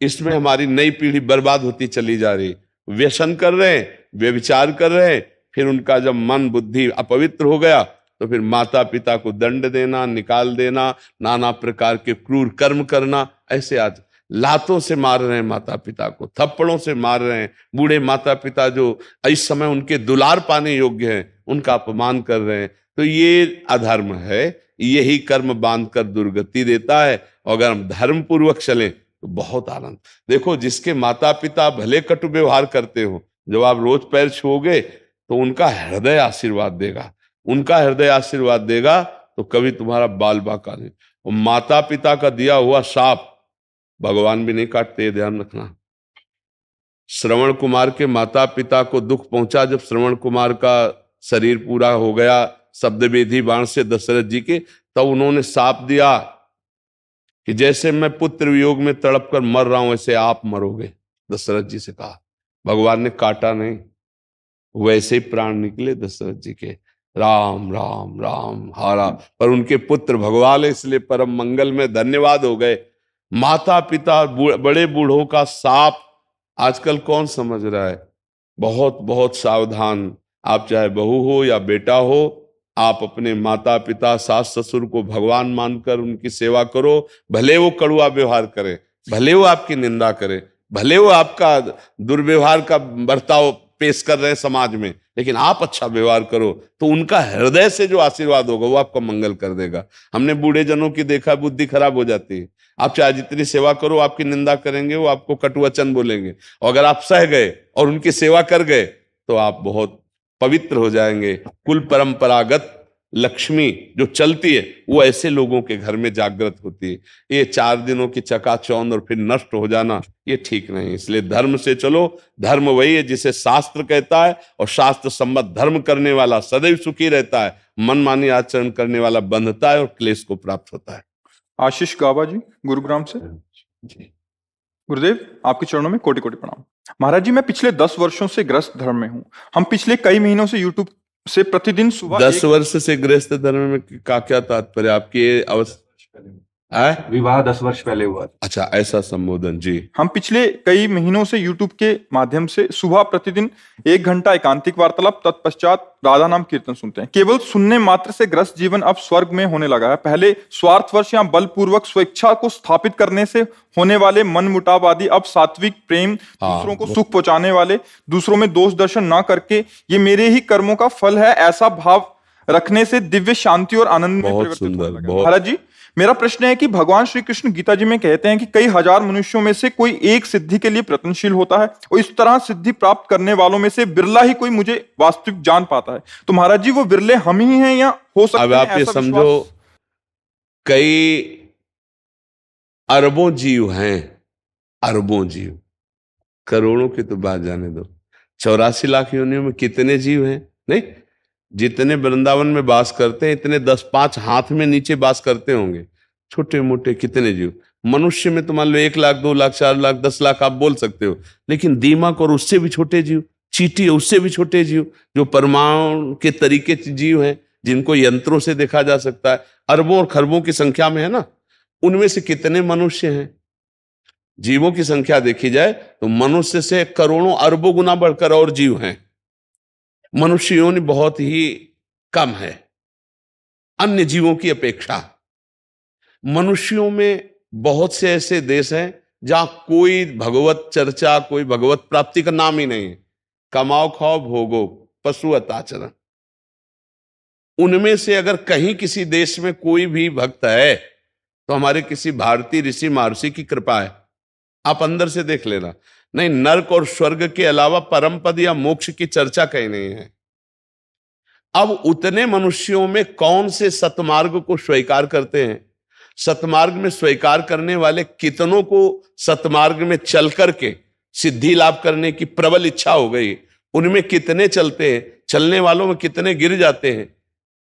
इसमें हमारी नई पीढ़ी बर्बाद होती चली जा रही। व्यसन कर रहे हैं, व्यभिचार कर रहे हैं, फिर उनका जब मन बुद्धि अपवित्र हो गया तो फिर माता पिता को दंड देना, निकाल देना, नाना प्रकार के क्रूर कर्म करना। ऐसे आज लातों से मार रहे हैं माता पिता को, थप्पड़ों से मार रहे हैं। बूढ़े माता पिता जो इस समय उनके दुलार पाने योग्य हैं, उनका अपमान कर रहे हैं। तो ये अधर्म है। यही कर्म बांधकर दुर्गति देता है। अगर हम धर्म पूर्वक चलें तो बहुत आनंद। देखो, जिसके माता पिता भले कटु व्यवहार करते हो, जब आप रोज पैर छुओगे तो उनका हृदय आशीर्वाद देगा। उनका हृदय आशीर्वाद देगा तो कभी तुम्हारा बाल बाका नहीं। और माता पिता का दिया हुआ शाप भगवान भी नहीं काटते, ध्यान रखना। श्रवण कुमार के माता पिता को दुख पहुंचा जब श्रवण कुमार का शरीर पूरा हो गया शब्द वेदी बाण से दशरथ जी के, तब उन्होंने शाप दिया कि जैसे मैं पुत्र वियोग में तड़प कर मर रहा हूं वैसे आप मरोगे। दशरथ जी से कहा, भगवान ने काटा नहीं, वैसे ही प्राण निकले दशरथ जी के। राम राम राम हारा, पर उनके पुत्र भगवान इसलिए परम मंगल में धन्यवाद हो गए। माता पिता बड़े बूढ़ों का शाप आजकल कौन समझ रहा है? बहुत बहुत सावधान। आप चाहे बहू हो या बेटा हो, आप अपने माता पिता सास ससुर को भगवान मानकर उनकी सेवा करो। भले वो कड़वा व्यवहार करे, भले वो आपकी निंदा करे, भले वो आपका दुर्व्यवहार का बर्ताव पेश कर रहे हैं समाज में, लेकिन आप अच्छा व्यवहार करो तो उनका हृदय से जो आशीर्वाद होगा वो आपका मंगल कर देगा। हमने बूढ़े जनों की देखा, बुद्धि खराब हो जाती है। आप चाहे जितनी सेवा करो, आपकी निंदा करेंगे, वो आपको कटु वचन बोलेंगे। और अगर आप सह गए और उनकी सेवा कर गए तो आप बहुत पवित्र हो जाएंगे। कुल परंपरागत लक्ष्मी जो चलती है वो ऐसे लोगों के घर में जागृत होती है। ये 4 दिनों की चकाचौंध और फिर नष्ट हो जाना, ये ठीक नहीं। इसलिए धर्म से चलो। धर्म वही है जिसे शास्त्र कहता है, और शास्त्र सम्मत धर्म करने वाला सदैव सुखी रहता है। मनमानी आचरण करने वाला बंधता है और क्लेश को प्राप्त होता है। आशीष गाबा जी गुरुग्राम से। गुरुदेव, आपके चरणों में कोटि कोटि प्रणाम। महाराज जी, मैं पिछले 10 वर्षों से ग्रस्त धर्म में हूँ। हम पिछले कई महीनों से यूट्यूब से प्रतिदिन सुबह 10 वर्ष से ग्रस्त धर्म में का क्या तात्पर्य? आपकी अवस्था विवाह 10 वर्ष पहले हुआ था। अच्छा, ऐसा संबोधन जी। हम पिछले कई महीनों से YouTube के माध्यम से सुबह प्रतिदिन 1 घंटा एकांतिक वार्तालाप, तत्पश्चात राधा नाम कीर्तन सुनते हैं। केवल सुनने मात्र से ग्रस्त जीवन अब स्वर्ग में होने लगा है। पहले स्वार्थवश या बलपूर्वक स्वेच्छा को स्थापित करने से होने वाले मनमुटाव आदि अब सात्विक प्रेम, दूसरों को सुख पहुंचाने वाले, दूसरों में दोष दर्शन ना करके ये मेरे ही कर्मों का फल है, ऐसा भाव रखने से दिव्य शांति और आनंद में बहुत परिवर्तित होने सुंदर, लगा है। बहुत। महाराज जी, मेरा प्रश्न है कि भगवान श्री कृष्ण गीता जी में कहते हैं कि कई हजार मनुष्यों में से कोई एक सिद्धि के लिए प्रयत्नशील होता है और इस तरह सिद्धि प्राप्त करने वालों में से बिरला ही कोई मुझे वास्तविक जान पाता है। तो महाराज जी, वो बिरले हम ही हैं या हो सकते अब हैं आप ये ऐसा समझो, विश्वास? कई अरबों जीव हैं, अरबों जीव, करोड़ों की तो बात जाने दो। 84 लाख योनियों में कितने जीव हैं? नहीं, जितने वृंदावन में वास करते हैं इतने 10-5 हाथ में नीचे वास करते होंगे। छोटे मोटे कितने जीव। मनुष्य में तो मान लो 1 लाख, 2 लाख, 4 लाख, 10 लाख आप बोल सकते हो, लेकिन दीमक और उससे भी छोटे जीव, चींटी उससे भी छोटे जीव, जो परमाणु के तरीके के जीव हैं, जिनको यंत्रों से देखा जा सकता है, अरबों और खरबों की संख्या में है ना। उनमें से कितने मनुष्य हैं? जीवों की संख्या देखी जाए तो मनुष्य से करोड़ों अरबों गुना बढ़कर और जीव हैं। मनुष्य योनि बहुत ही कम है अन्य जीवों की अपेक्षा। मनुष्यों में बहुत से ऐसे देश हैं जहां कोई भगवत चर्चा, कोई भगवत प्राप्ति का नाम ही नहीं है। कमाओ खाओ भोगो, पशुवत आचरण। उनमें से अगर कहीं किसी देश में कोई भी भक्त है तो हमारे किसी भारतीय ऋषि महर्षि की कृपा है। आप अंदर से देख लेना, नहीं नरक और स्वर्ग के अलावा परम पद या मोक्ष की चर्चा कहीं नहीं है। अब उतने मनुष्यों में कौन से सतमार्ग को स्वीकार करते हैं? सतमार्ग में स्वीकार करने वाले कितनों को सतमार्ग में चल करके सिद्धि लाभ करने की प्रबल इच्छा हो गई? उनमें कितने चलते हैं? चलने वालों में कितने गिर जाते हैं,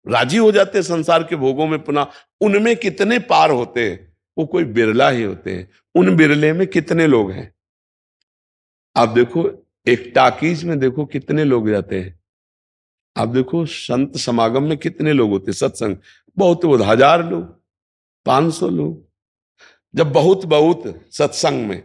राजी हो जाते हैं संसार के भोगों में पुनः? उनमें कितने पार होते हैं? वो कोई बिरला ही होते हैं। उन बिरले में कितने लोग हैं? आप देखो, एक टाकीज में देखो कितने लोग जाते हैं। आप देखो संत समागम में कितने लोग होते हैं, सत्संग बहुत 1000 लोग, 500 लोग, जब बहुत बहुत सत्संग में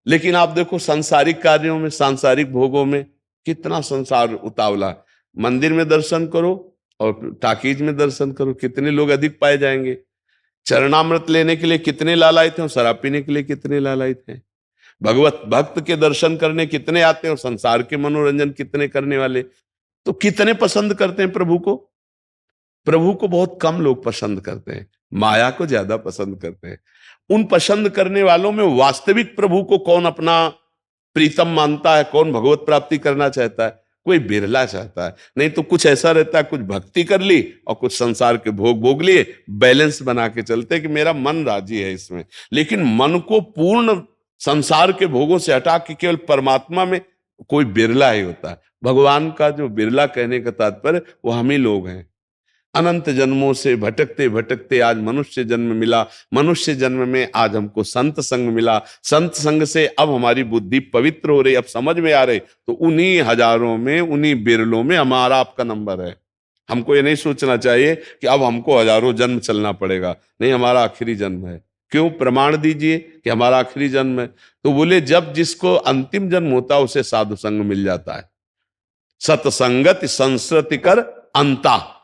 लेकिन आप देखो सांसारिक कार्यों में, सांसारिक भोगों में कितना संसार उतावला। मंदिर में दर्शन करो और टाकीज में दर्शन करो, कितने लोग अधिक पाए जाएंगे। चरणामृत लेने के लिए कितने लालायित हैं और शराब पीने के लिए कितने लालायित हैं। भगवत भक्त के दर्शन करने कितने आते हैं और संसार के मनोरंजन कितने करने वाले। तो कितने पसंद करते हैं प्रभु को? प्रभु को बहुत कम लोग पसंद करते हैं, माया को ज्यादा पसंद करते हैं। उन पसंद करने वालों में वास्तविक प्रभु को कौन अपना प्रीतम मानता है, कौन भगवत प्राप्ति करना चाहता है? कोई बिरला चाहता है। नहीं तो कुछ ऐसा रहता है, कुछ भक्ति कर ली और कुछ संसार के भोग भोग लिए, बैलेंस बना के चलते कि मेरा मन राजी है इसमें। लेकिन मन को पूर्ण संसार के भोगों से हटा के केवल परमात्मा में कोई बिरला ही होता है। भगवान का जो बिरला कहने का तात्पर्य वो हम ही लोग हैं। अनंत जन्मों से भटकते भटकते आज मनुष्य जन्म मिला, मनुष्य जन्म में आज हमको संत संग मिला, संत संग से अब हमारी बुद्धि पवित्र हो रही, अब समझ में आ रही। तो उन्हीं हजारों में, उन्हीं बिरलों में हमारा आपका नंबर है। हमको ये नहीं सोचना चाहिए कि अब हमको हजारों जन्म चलना पड़ेगा। नहीं, हमारा आखिरी जन्म है। क्यों? प्रमाण दीजिए कि हमारा आखिरी जन्म है। तो बोले जब जिसको अंतिम जन्म होता है उसे साधु संग मिल जाता है। सतसंगत संस्कृति कर अंता,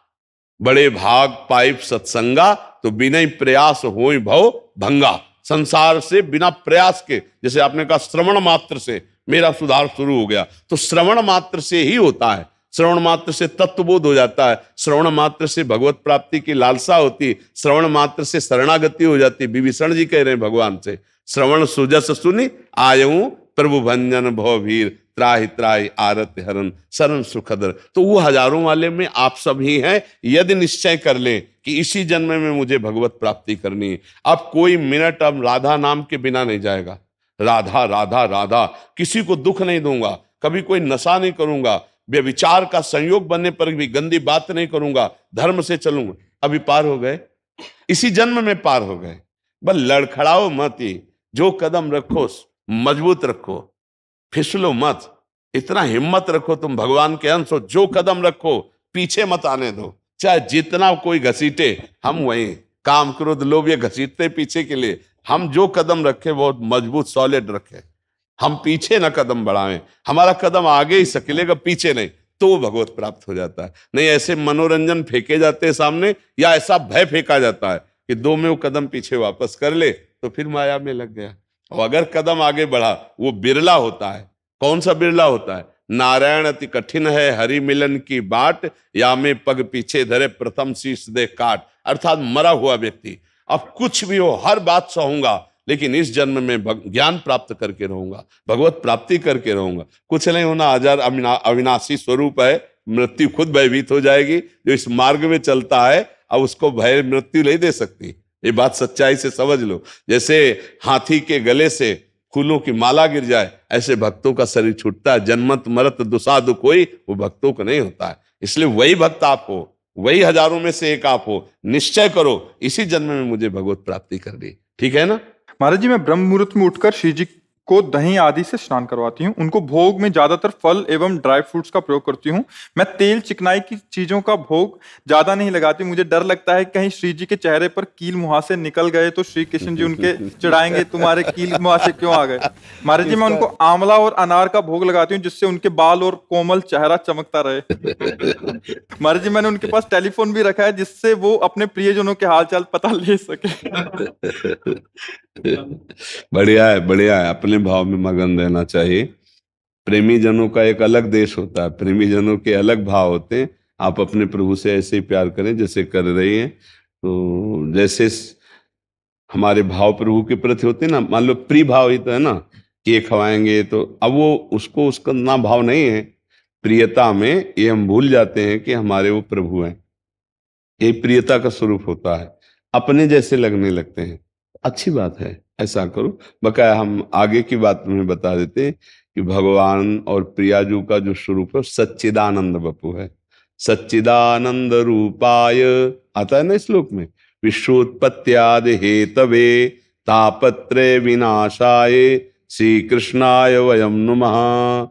बड़े भाग पाइप सत्संगा, तो बिना प्रयास होई भव भंगा। संसार से बिना प्रयास के, जैसे आपने कहा श्रवण मात्र से मेरा सुधार शुरू हो गया, तो श्रवण मात्र से ही होता है। श्रवण मात्र से तत्वबोध हो जाता है, श्रवण मात्र से भगवत प्राप्ति की लालसा होती, श्रवण मात्र से शरणागति हो जाती। विभीषण जी कह रहे हैं भगवान से, श्रवण सुजस सुनि आयऊ प्रभु भंजन भवभीर, त्राहि त्राहि आरत हरण शरण सुखदर। तो वो हजारों वाले में आप सब ही हैं, यदि निश्चय कर ले कि इसी जन्म में मुझे भगवत प्राप्ति करनी है। अब कोई मिनट अब राधा नाम के बिना नहीं जाएगा। राधा राधा राधा, किसी को दुख नहीं दूंगा, कभी कोई नशा नहीं करूंगा, व्यभिचार का संयोग बनने पर भी गंदी बात नहीं करूंगा, धर्म से चलूंगा। अभी पार हो गए, इसी जन्म में पार हो गए। बस लड़खड़ाओ मत, जो कदम रखो मजबूत रखो, फिसलो मत, इतना हिम्मत रखो तुम भगवान के अंश हो। जो कदम रखो पीछे मत आने दो, चाहे जितना कोई घसीटे हम वहीं काम क्रोध लोभ ये घसीटते पीछे के लिए। हम जो कदम रखे बहुत मजबूत सॉलिड रखे, हम पीछे ना कदम बढ़ाएं, हमारा कदम आगे ही सकेलेगा पीछे नहीं, तो वो भगवत प्राप्त हो जाता है। नहीं ऐसे मनोरंजन फेंके जाते हैं सामने, या ऐसा भय फेंका जाता है कि 2 में वो कदम पीछे वापस कर ले तो फिर माया में लग गया। और अगर कदम आगे बढ़ा वो बिरला होता है। कौन सा बिरला होता है? नारायण अति कठिन है हरि मिलन की बाट, या में पग पीछे धरे प्रथम शीश दे काट। अर्थात मरा हुआ व्यक्ति, अब कुछ भी हो हर बात सहूंगा, लेकिन इस जन्म में ज्ञान प्राप्त करके रहूंगा, भगवत प्राप्ति करके रहूंगा। कुछ नहीं होना, हजार अविनाशी स्वरूप है, मृत्यु खुद भयभीत हो जाएगी। जो इस मार्ग में चलता है अब उसको भय मृत्यु नहीं दे सकती, ये बात सच्चाई से समझ लो। जैसे हाथी के गले से फूलों की माला गिर जाए, ऐसे भक्तों का शरीर छूटता है। जन्मत मरत दुसाधु कोई, वो भक्तों को नहीं होता है। इसलिए वही भक्त आप हो, वही हजारों में से एक आप हो। निश्चय करो इसी जन्म में मुझे भगवत प्राप्ति करनी, ठीक है ना। महाराज जी, मैं ब्रह्म मुहूर्त में उठकर श्री जी को दही आदि से स्नान करवाती हूँ। उनको भोग में ज्यादातर फल एवं ड्राई फ्रूट्स का प्रयोग करती हूँ। मैं तेल चिकनाई की चीजों का भोग ज्यादा नहीं लगाती। मुझे डर लगता है कहीं श्री जी के चेहरे पर कील मुहासे निकल गए तो श्री कृष्ण जी उनके चिढ़ाएंगे, तुम्हारे कील मुहासे क्यों आ गए। महाराज जी, मैं उनको आंवला और अनार का भोग लगाती हूँ जिससे उनके बाल और कोमल चेहरा चमकता रहे। महाराज जी, मैंने उनके पास टेलीफोन भी रखा है जिससे वो अपने प्रियजनों के हालचाल पता ले सके। बढ़िया है, बढ़िया है। अपने भाव में मगन रहना चाहिए। प्रेमी जनों का एक अलग देश होता है, प्रेमी जनों के अलग भाव होते हैं। आप अपने प्रभु से ऐसे ही प्यार करें जैसे कर रही हैं। तो जैसे हमारे भाव प्रभु के प्रति होते हैं ना, मान लो प्रिय भाव ही तो है ना, केक खवाएंगे तो अब वो उसको उसका ना भाव नहीं है। प्रियता में ये हम भूल जाते हैं कि हमारे वो प्रभु हैं। ये प्रियता का स्वरूप होता है, अपने जैसे लगने लगते हैं। अच्छी बात है, ऐसा करो। बकाया हम आगे की बात में बता देते हैं कि भगवान और प्रियाजू का जो स्वरूप है सच्चिदानंद बपू है। सच्चिदानंद रूपाय आता है ना श्लोक में, विश्वोत्पत्त्यादि हेतवे तापत्रय विनाशाय श्री कृष्णाय वयम नुमः।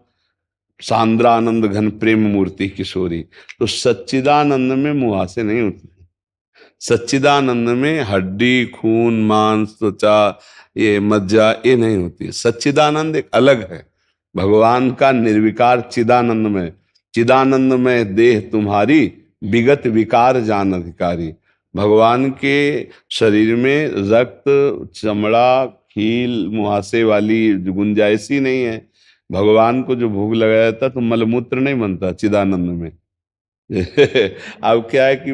सांद्रानंद घन प्रेम मूर्ति किशोरी। तो सच्चिदानंद में मुहासे नहीं होते। सच्चिदानंद में हड्डी खून मांस त्वचा ये मज्जा ये नहीं होती। सच्चिदानंद एक अलग है। भगवान का निर्विकार चिदानंद में, चिदानंद में देह तुम्हारी विगत विकार जान अधिकारी। भगवान के शरीर में रक्त चमड़ा खील मुहासे वाली गुंजाइश ही नहीं है। भगवान को जो भोग लगाया था तो मलमूत्र नहीं बनता चिदानंद में। अब क्या है कि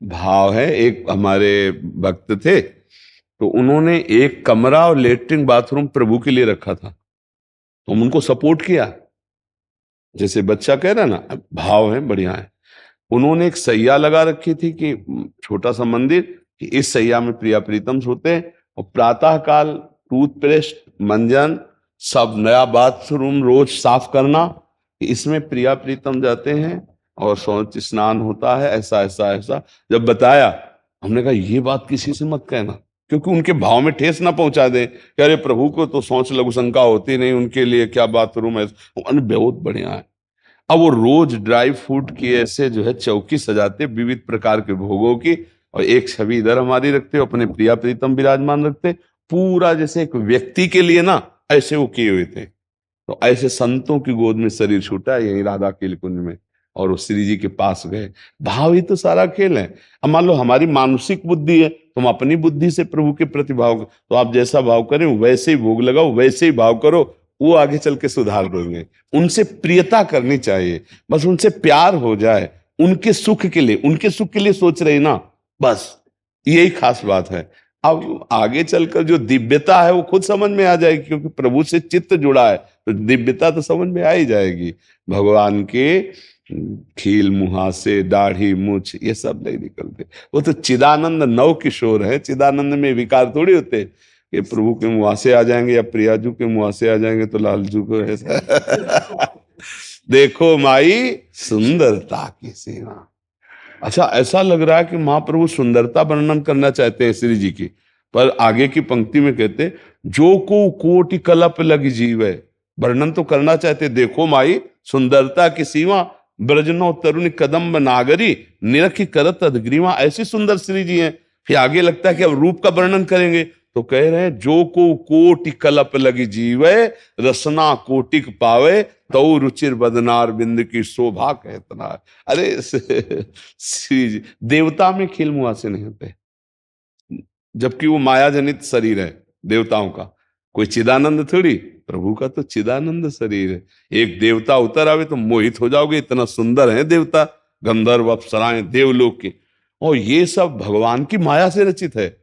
भाव है, एक हमारे भक्त थे तो उन्होंने एक कमरा और लेटरिन बाथरूम प्रभु के लिए रखा था, तो हम उनको सपोर्ट किया। जैसे बच्चा कह रहा ना, भाव है, बढ़िया है। उन्होंने एक सैया लगा रखी थी कि छोटा सा मंदिर, कि इस सैया में प्रिया प्रीतम सोते हैं और प्रातः काल टूथपेस्ट मंजन सब नया बाथरूम रोज साफ करना, कि इसमें प्रिया प्रीतम जाते हैं और शौच स्नान होता है, ऐसा ऐसा ऐसा। जब बताया हमने कहा ये बात किसी से मत कहना, क्योंकि उनके भाव में ठेस ना पहुंचा दें कि अरे प्रभु को तो शौच लघु शंका होती नहीं, उनके लिए क्या बाथरूम है। बहुत बढ़िया है। अब वो रोज ड्राई फ्रूट की ऐसे जो है चौकी सजाते विविध प्रकार के भोगों की, और एक छवि इधर हमारी रखते, अपने प्रिया प्रीतम विराजमान रखते, पूरा जैसे एक व्यक्ति के लिए ना ऐसे वो किए हुए थे। तो ऐसे संतों की गोद में शरीर छूटा यही राधा के कुंज में, और वो श्री जी के पास गए। भाव ही तो सारा खेल है। अब मान लो हमारी मानसिक बुद्धि है, तुम अपनी बुद्धि से प्रभु के प्रति भाव, तो आप जैसा भाव करें वैसे ही भोग लगाओ, वैसे ही भाव करो, वो आगे चल के सुधार देंगे। उनसे प्रियता करनी चाहिए, बस उनसे प्यार हो जाए, उनके सुख के लिए, उनके सुख के लिए सोच रहे ना, बस यही खास बात है। अब आगे चलकर जो दिव्यता है वो खुद समझ में आ जाएगी, क्योंकि प्रभु से चित्त जुड़ा है तो दिव्यता तो समझ में आ ही जाएगी। भगवान के खील मुहासे दाढ़ी मूछ ये सब नहीं निकलते, वो तो चिदानंद नव किशोर है। चिदानंद में विकार थोड़ी होते कि प्रभु के मुहासे आ जाएंगे या प्रियाजू के मुहासे आ जाएंगे तो लालजू को ऐसा। देखो माई सुंदरता की सीमा। अच्छा, ऐसा लग रहा है कि महाप्रभु सुंदरता वर्णन करना चाहते हैं श्री जी की, पर आगे की पंक्ति में कहते जो को कोटि कलप लग जीवे। वर्णन तो करना चाहते, देखो माई सुंदरता की सीमा, ब्रजनो तरुणी कदम्ब नागरी निरखी करत अधग्रीवा। ऐसी सुंदर श्री जी हैं फिर आगे लगता है कि अब रूप का वर्णन करेंगे, तो कह रहे हैं जो को कोटि कलप लगी जीवे, रसना कोटिक पावे, तो रुचिर बदनार बिंद की शोभा कहतना। अरे श्री जी, देवता में खिल मुहासे नहीं होते, जबकि वो माया जनित शरीर है देवताओं का, कोई चिदानंद थोड़ी, प्रभु का तो चिदानंद शरीर है। एक देवता उतर आवे तो मोहित हो जाओगे, इतना सुंदर है देवता, गंधर्व अप्सराएं देवलोक के, और ये सब भगवान की माया से रचित है।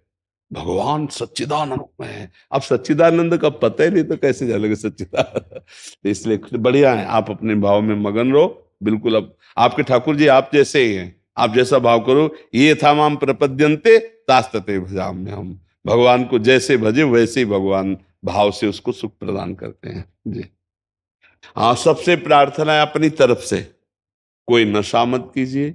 भगवान सच्चिदानंद में है। अब सच्चिदानंद का पता ही नहीं तो कैसे जानेंगे सच्चिदानंद। इसलिए बढ़िया है, आप अपने भाव में मगन रहो बिल्कुल। अब आपके ठाकुर जी आप जैसे ही हैं, आप जैसा भाव करो, ये था माम प्रपद्यन्ते तास्तते भजाम में, हम भगवान को जैसे भजे वैसे ही भगवान भाव से उसको सुख प्रदान करते हैं जी। हाँ, सबसे प्रार्थना है अपनी तरफ से, कोई नशा मत कीजिए,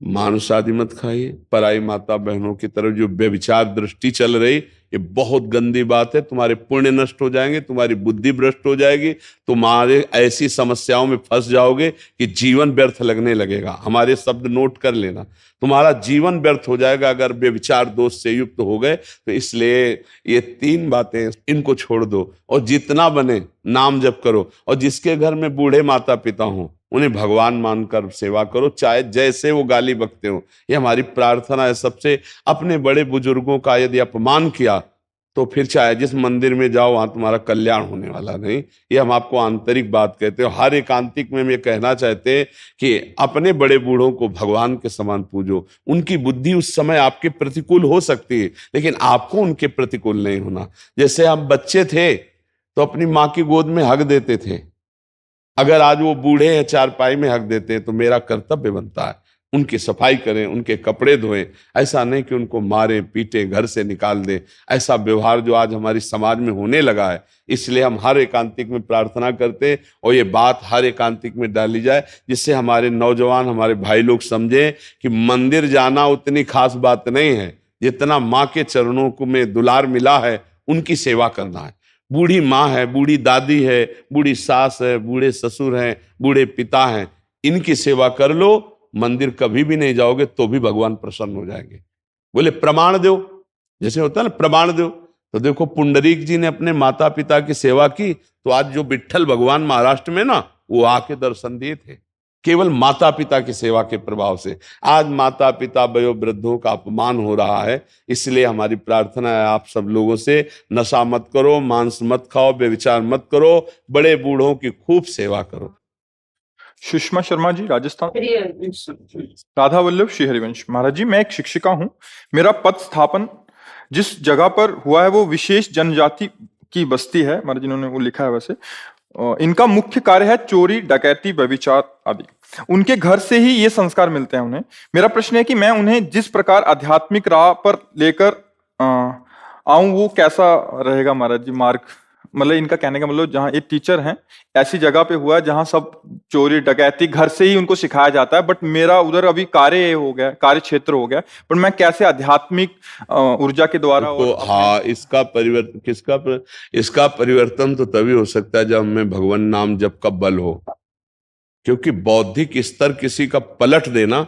मांस आदि मत खाइए, पराई माता बहनों की तरफ जो व्यभिचार दृष्टि चल रही, ये बहुत गंदी बात है। तुम्हारे पुण्य नष्ट हो जाएंगे, तुम्हारी बुद्धि भ्रष्ट हो जाएगी, तुम्हारे ऐसी समस्याओं में फंस जाओगे कि जीवन व्यर्थ लगने लगेगा। हमारे शब्द नोट कर लेना, तुम्हारा जीवन व्यर्थ हो जाएगा अगर व्यभिचार दोष से युक्त हो गए। तो इसलिए ये 3 बातें, इनको छोड़ दो और जितना बने नाम जप करो, और जिसके घर में बूढ़े माता पिता हों उन्हें भगवान मानकर सेवा करो, चाहे जैसे वो गाली बकते हो। ये हमारी प्रार्थना है सबसे। अपने बड़े बुजुर्गों का यदि अपमान किया तो फिर चाहे जिस मंदिर में जाओ वहां तुम्हारा कल्याण होने वाला नहीं। ये हम आपको आंतरिक बात कहते हो। हर एकांतिक में हम ये कहना चाहते हैं कि अपने बड़े बूढ़ों को भगवान के समान पूजो। उनकी बुद्धि उस समय आपके प्रतिकूल हो सकती है, लेकिन आपको उनके प्रतिकूल नहीं होना। जैसे हम बच्चे थे तो अपनी माँ की गोद में हक देते थे, अगर आज वो बूढ़े हैं चारपाई में हक देते हैं तो मेरा कर्तव्य बनता है उनकी सफाई करें, उनके कपड़े धोएं। ऐसा नहीं कि उनको मारें पीटें, घर से निकाल दें। ऐसा व्यवहार जो आज हमारी समाज में होने लगा है, इसलिए हम हर एकांतिक में प्रार्थना करते हैं और ये बात हर एकांतिक में डाली जाए, जिससे हमारे नौजवान, हमारे भाई लोग समझें कि मंदिर जाना उतनी खास बात नहीं है जितना माँ के चरणों को में दुलार मिला है उनकी सेवा करना है। बूढ़ी माँ है, बूढ़ी दादी है, बूढ़ी सास है, बूढ़े ससुर हैं, बूढ़े पिता हैं, इनकी सेवा कर लो। मंदिर कभी भी नहीं जाओगे तो भी भगवान प्रसन्न हो जाएंगे। बोले प्रमाण दो, जैसे होता है ना प्रमाण दो, तो देखो पुंडरीक जी ने अपने माता पिता की सेवा की तो आज जो विट्ठल भगवान महाराष्ट्र में ना, वो आके दर्शन दिए थे केवल माता पिता की सेवा के प्रभाव से। आज माता पिता वयोवृद्धों का अपमान हो रहा है, इसलिए हमारी प्रार्थना है आप सब लोगों से, नशा मत करो, मांस मत खाओ, व्यभिचार मत करो, बड़े बूढ़ों की खूब सेवा करो। सुषमा शर्मा जी, राजस्थान। राधा वल्लभ श्री हरिवंश। महाराज जी, मैं एक शिक्षिका हूँ। मेरा पद स्थापन जिस जगह पर हुआ है वो विशेष जनजाति की बस्ती है। महाराज जी ने वो लिखा है। वैसे इनका मुख्य कार्य है चोरी, डकैती, व्यभिचार आदि। उनके घर से ही ये संस्कार मिलते हैं उन्हें। मेरा प्रश्न है कि मैं उन्हें जिस प्रकार आध्यात्मिक राह पर लेकर आऊं वो कैसा रहेगा महाराज जी मार्ग? मतलब इनका कहने का मतलब जहाँ एक टीचर हैं ऐसी जगह पे हुआ है जहाँ सब चोरी डकैती घर से ही उनको सिखाया जाता है, बट मेरा उधर अभी कार्य हो गया, कार्य क्षेत्र हो गया, पर मैं कैसे आध्यात्मिक ऊर्जा के द्वारा हाँ, इसका परिवर्तन इसका परिवर्तन तो तभी हो सकता है जब हमें भगवान नाम जप का बल हो। क्योंकि बौद्धिक स्तर किसी का पलट देना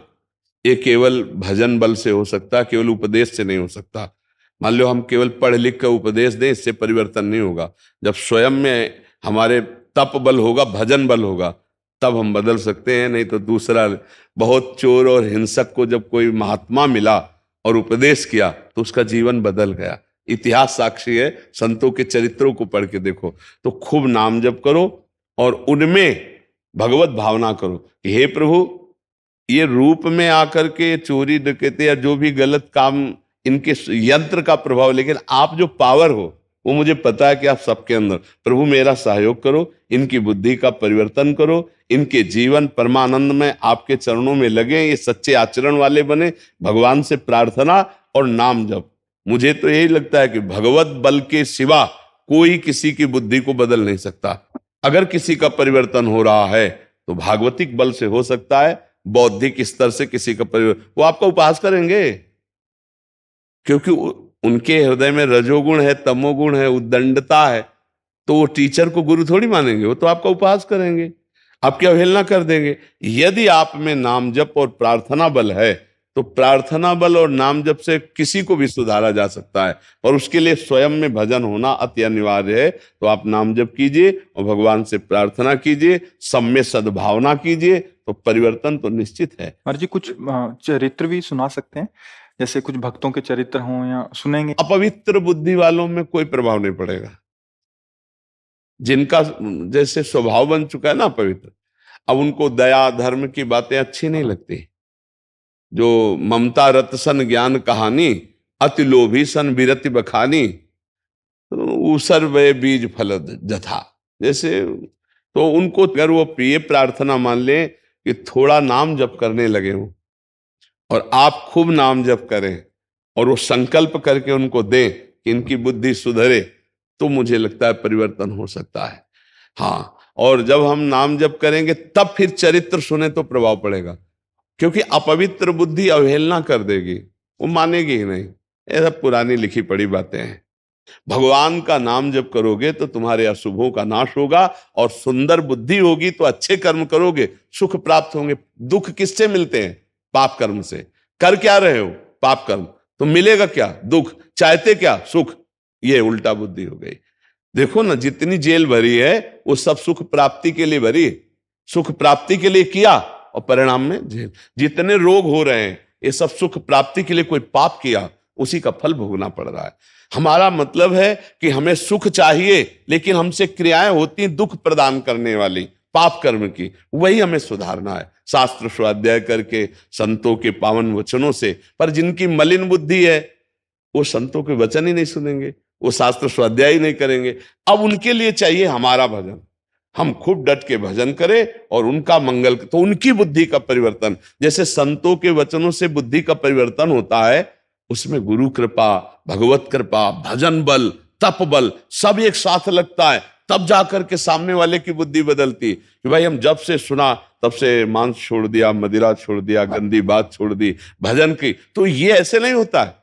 ये केवल भजन बल से हो सकता है, केवल उपदेश से नहीं हो सकता। मान लो हम केवल पढ़ लिख कर उपदेश दें, इससे परिवर्तन नहीं होगा। जब स्वयं में हमारे तप बल होगा, भजन बल होगा, तब हम बदल सकते हैं। नहीं तो दूसरा, बहुत चोर और हिंसक को जब कोई महात्मा मिला और उपदेश किया तो उसका जीवन बदल गया। इतिहास साक्षी है, संतों के चरित्रों को पढ़ के देखो। तो खूब नाम जप करो और उनमें भगवत भावना करो कि हे प्रभु, ये रूप में आकर के चोरी डकैती या जो भी गलत काम, इनके यंत्र का प्रभाव, लेकिन आप जो पावर हो वो मुझे पता है कि आप सबके अंदर। प्रभु मेरा सहयोग करो, इनकी बुद्धि का परिवर्तन करो, इनके जीवन परमानंद में आपके चरणों में लगे, ये सच्चे आचरण वाले बने। भगवान से प्रार्थना और नाम जप। मुझे तो यही लगता है कि भगवत बल के सिवा कोई किसी की बुद्धि को बदल नहीं सकता। अगर किसी का परिवर्तन हो रहा है तो भागवतिक बल से हो सकता है, बौद्धिक स्तर से किसी का परिवर्तन, वो आपका उपहास करेंगे क्योंकि उनके हृदय में रजोगुण है, तमोगुण है, उद्दंडता है। तो वो टीचर को गुरु थोड़ी मानेंगे, वो तो आपका उपहास करेंगे, आपकी अवहेलना कर देंगे। यदि आप में नाम जप और प्रार्थना बल है तो प्रार्थना बल और नाम जप से किसी को भी सुधारा जा सकता है, और उसके लिए स्वयं में भजन होना अति अनिवार्य है। तो आप नाम जप कीजिए और भगवान से प्रार्थना कीजिए, सब में सद्भावना कीजिए, तो परिवर्तन तो निश्चित है। महाराज जी कुछ चरित्र भी सुना सकते हैं, जैसे कुछ भक्तों के चरित्र हों, या सुनेंगे? अपवित्र बुद्धि वालों में कोई प्रभाव नहीं पड़ेगा। जिनका जैसे स्वभाव बन चुका है ना पवित्र, अब उनको दया धर्म की बातें अच्छी नहीं लगती। जो ममता रत सन ज्ञान कहानी, अति लोभी सन विरति बखानी, तो ऊसर वे बीज फल जथा, जैसे तो उनको अगर वो प्रिय प्रार्थना मान ले कि थोड़ा नाम जप करने लगे हो और आप खूब नाम जप करें और वो संकल्प करके उनको दें कि इनकी बुद्धि सुधरे, तो मुझे लगता है परिवर्तन हो सकता है। हाँ, और जब हम नाम जप करेंगे तब फिर चरित्र सुने तो प्रभाव पड़ेगा, क्योंकि अपवित्र बुद्धि अवहेलना कर देगी, वो मानेगी ही नहीं। ये सब पुरानी लिखी पड़ी बातें हैं। भगवान का नाम जप करोगे तो तुम्हारे अशुभों का नाश होगा, और सुंदर बुद्धि होगी तो अच्छे कर्म करोगे, सुख प्राप्त होंगे। दुख किससे मिलते हैं? पाप कर्म से। कर क्या रहे हो? पाप कर्म। तो मिलेगा क्या? दुख। चाहते क्या? सुख। ये उल्टा बुद्धि हो गई। देखो ना, जितनी जेल भरी है वो सब सुख प्राप्ति के लिए भरी, सुख प्राप्ति के लिए किया, और परिणाम में जेल। जितने रोग हो रहे हैं ये सब सुख प्राप्ति के लिए कोई पाप किया, उसी का फल भोगना पड़ रहा है। हमारा मतलब है कि हमें सुख चाहिए, लेकिन हमसे क्रियाएं होती हैं दुख प्रदान करने वाली, पाप कर्म की, वही हमें सुधारना है शास्त्र स्वाध्याय करके, संतों के पावन वचनों से। पर जिनकी मलिन बुद्धि है वो संतों के वचन ही नहीं सुनेंगे, वो शास्त्र स्वाध्याय ही नहीं करेंगे। अब उनके लिए चाहिए हमारा भजन, हम खूब डट के भजन करें और उनका मंगल, तो उनकी बुद्धि का परिवर्तन, जैसे संतों के वचनों से बुद्धि का परिवर्तन होता है, उसमें गुरु कृपा, भगवत कृपा, भजन बल, तप बल सब एक साथ लगता है, तब जाकर के सामने वाले की बुद्धि बदलती। कि भाई हम जब से सुना तब से मांस छोड़ दिया, मदिरा छोड़ दिया, गंदी बात छोड़ दी, भजन की। तो ये ऐसे नहीं होता है,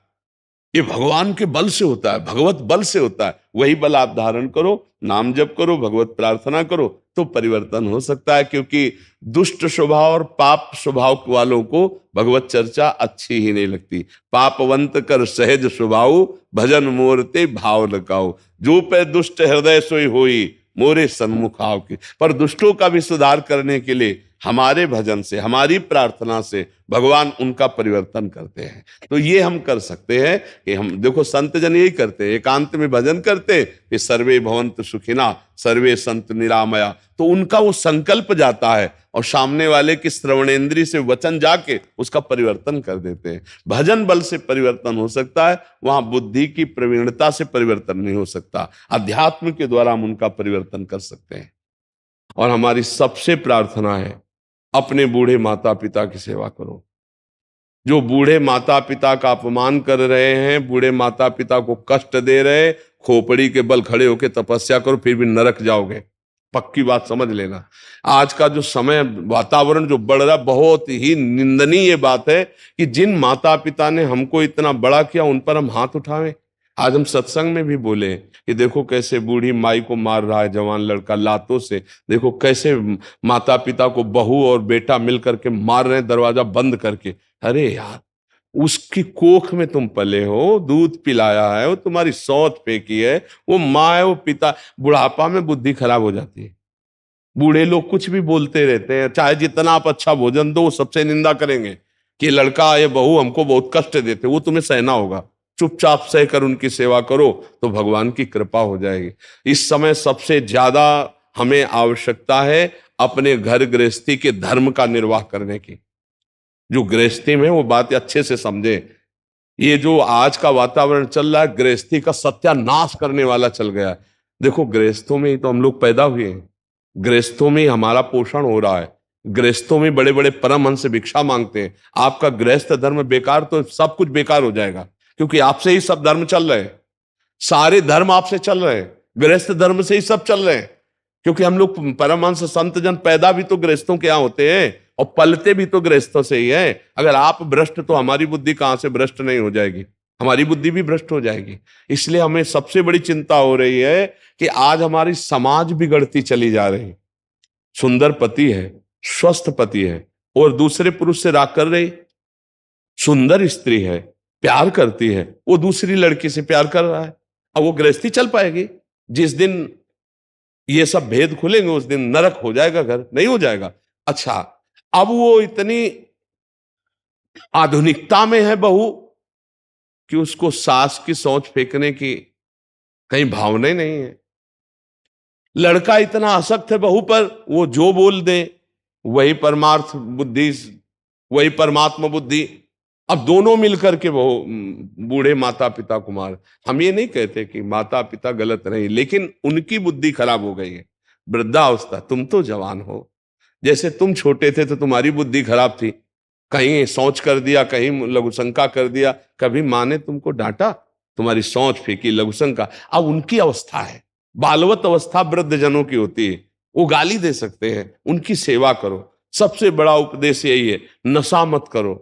ये भगवान के बल से होता है, भगवत बल से होता है। वही बल आप धारण करो, नाम जप करो, भगवत प्रार्थना करो, तो परिवर्तन हो सकता है। क्योंकि दुष्ट स्वभाव और पाप स्वभाव वालों को भगवत चर्चा अच्छी ही नहीं लगती। पापवंत कर सहज स्वभाव, भजन मोरते भाव लगाओ, जो पे दुष्ट हृदय सोई होई, मोरे सन्मुख आओ की। पर दुष्टों का भी सुधार करने के लिए हमारे भजन से, हमारी प्रार्थना से भगवान उनका परिवर्तन करते हैं। तो ये हम कर सकते हैं कि हम देखो, संत जन यही करते हैं, एकांत में भजन करते कि सर्वे भवंत सुखिना, सर्वे संत निरामया। तो उनका वो संकल्प जाता है और सामने वाले की श्रवणेंद्रिय से वचन जाके उसका परिवर्तन कर देते हैं। भजन बल से परिवर्तन हो सकता है, वहां बुद्धि की प्रवीणता से परिवर्तन नहीं हो सकता। अध्यात्म के द्वारा हम उनका परिवर्तन कर सकते हैं। और हमारी सबसे प्रार्थना है, अपने बूढ़े माता पिता की सेवा करो। जो बूढ़े माता पिता का अपमान कर रहे हैं, बूढ़े माता पिता को कष्ट दे रहे, खोपड़ी के बल खड़े होकर तपस्या करो, फिर भी नरक जाओगे। पक्की बात समझ लेना। आज का जो समय, वातावरण जो बढ़ रहा, बहुत ही निंदनीय बात है कि जिन माता पिता ने हमको इतना बड़ा किया उन पर हम हाथ उठावें। आज हम सत्संग में भी बोले कि देखो कैसे बूढ़ी माई को मार रहा है जवान लड़का लातों से, देखो कैसे माता पिता को बहू और बेटा मिलकर के मार रहे हैं दरवाजा बंद करके। अरे यार, उसकी कोख में तुम पले हो, दूध पिलाया है, वो तुम्हारी सौत फेंकी है, वो माँ है, वो पिता। बुढ़ापा में बुद्धि खराब हो जाती है। बूढ़े लोग कुछ भी बोलते रहते हैं, चाहे जितना आप अच्छा भोजन दो, वो सबसे निंदा करेंगे कि लड़का ये बहू हमको बहुत कष्ट देते। वो तुम्हें सहना होगा, चुपचाप सहकर उनकी सेवा करो तो भगवान की कृपा हो जाएगी। इस समय सबसे ज्यादा हमें आवश्यकता है अपने घर गृहस्थी के धर्म का निर्वाह करने की। जो गृहस्थी में वो बात अच्छे से समझे। ये जो आज का वातावरण चल रहा है, गृहस्थी का सत्यानाश करने वाला चल गया है। देखो, गृहस्थों में ही तो हम लोग पैदा हुए हैं, गृहस्थों में ही हमारा पोषण हो रहा है, गृहस्थों में बड़े बड़े परमहंस भिक्षा मांगते हैं। आपका गृहस्थ धर्म बेकार तो सब कुछ बेकार हो जाएगा, क्योंकि आपसे ही सब धर्म चल रहे हैं। सारे धर्म आपसे चल रहे हैं, गृहस्थ धर्म से ही सब चल रहे हैं। क्योंकि हम लोग परमहंस संत जन पैदा भी तो गृहस्थों के यहाँ होते हैं और पलते भी तो गृहस्थों से ही है। अगर आप भ्रष्ट, तो हमारी बुद्धि कहां से भ्रष्ट नहीं हो जाएगी? हमारी बुद्धि भी भ्रष्ट हो जाएगी। इसलिए हमें सबसे बड़ी चिंता हो रही है कि आज हमारी समाज बिगड़ती चली जा रही। सुंदर पति है, स्वस्थ पति है, और दूसरे पुरुष से राग कर रही, सुंदर स्त्री है, प्यार करती है, वो दूसरी लड़की से प्यार कर रहा है, अब वो गृहस्थी चल पाएगी? जिस दिन ये सब भेद खुलेंगे उस दिन नरक हो जाएगा घर, नहीं हो जाएगा? अच्छा, अब वो इतनी आधुनिकता में है बहू कि उसको सास की सोच फेंकने की कहीं भावना ही नहीं है। लड़का इतना आसक्त है बहू पर, वो जो बोल दे वही परमार्थ बुद्धि, वही परमात्मा बुद्धि। अब दोनों मिलकर के वो बूढ़े माता पिता को मार। हम ये नहीं कहते कि माता पिता गलत नहीं, लेकिन उनकी बुद्धि खराब हो गई है, वृद्धावस्था। तुम तो जवान हो, जैसे तुम छोटे थे तो तुम्हारी बुद्धि खराब थी, कहीं सोच कर दिया, कहीं लघुशंका कर दिया, कभी माँ ने तुमको डांटा, तुम्हारी सोच फेंकी लघुशंका। अब उनकी अवस्था है, बालवत अवस्था वृद्ध जनों की होती है, वो गाली दे सकते हैं, उनकी सेवा करो। सबसे बड़ा उपदेश यही है, नशा मत करो।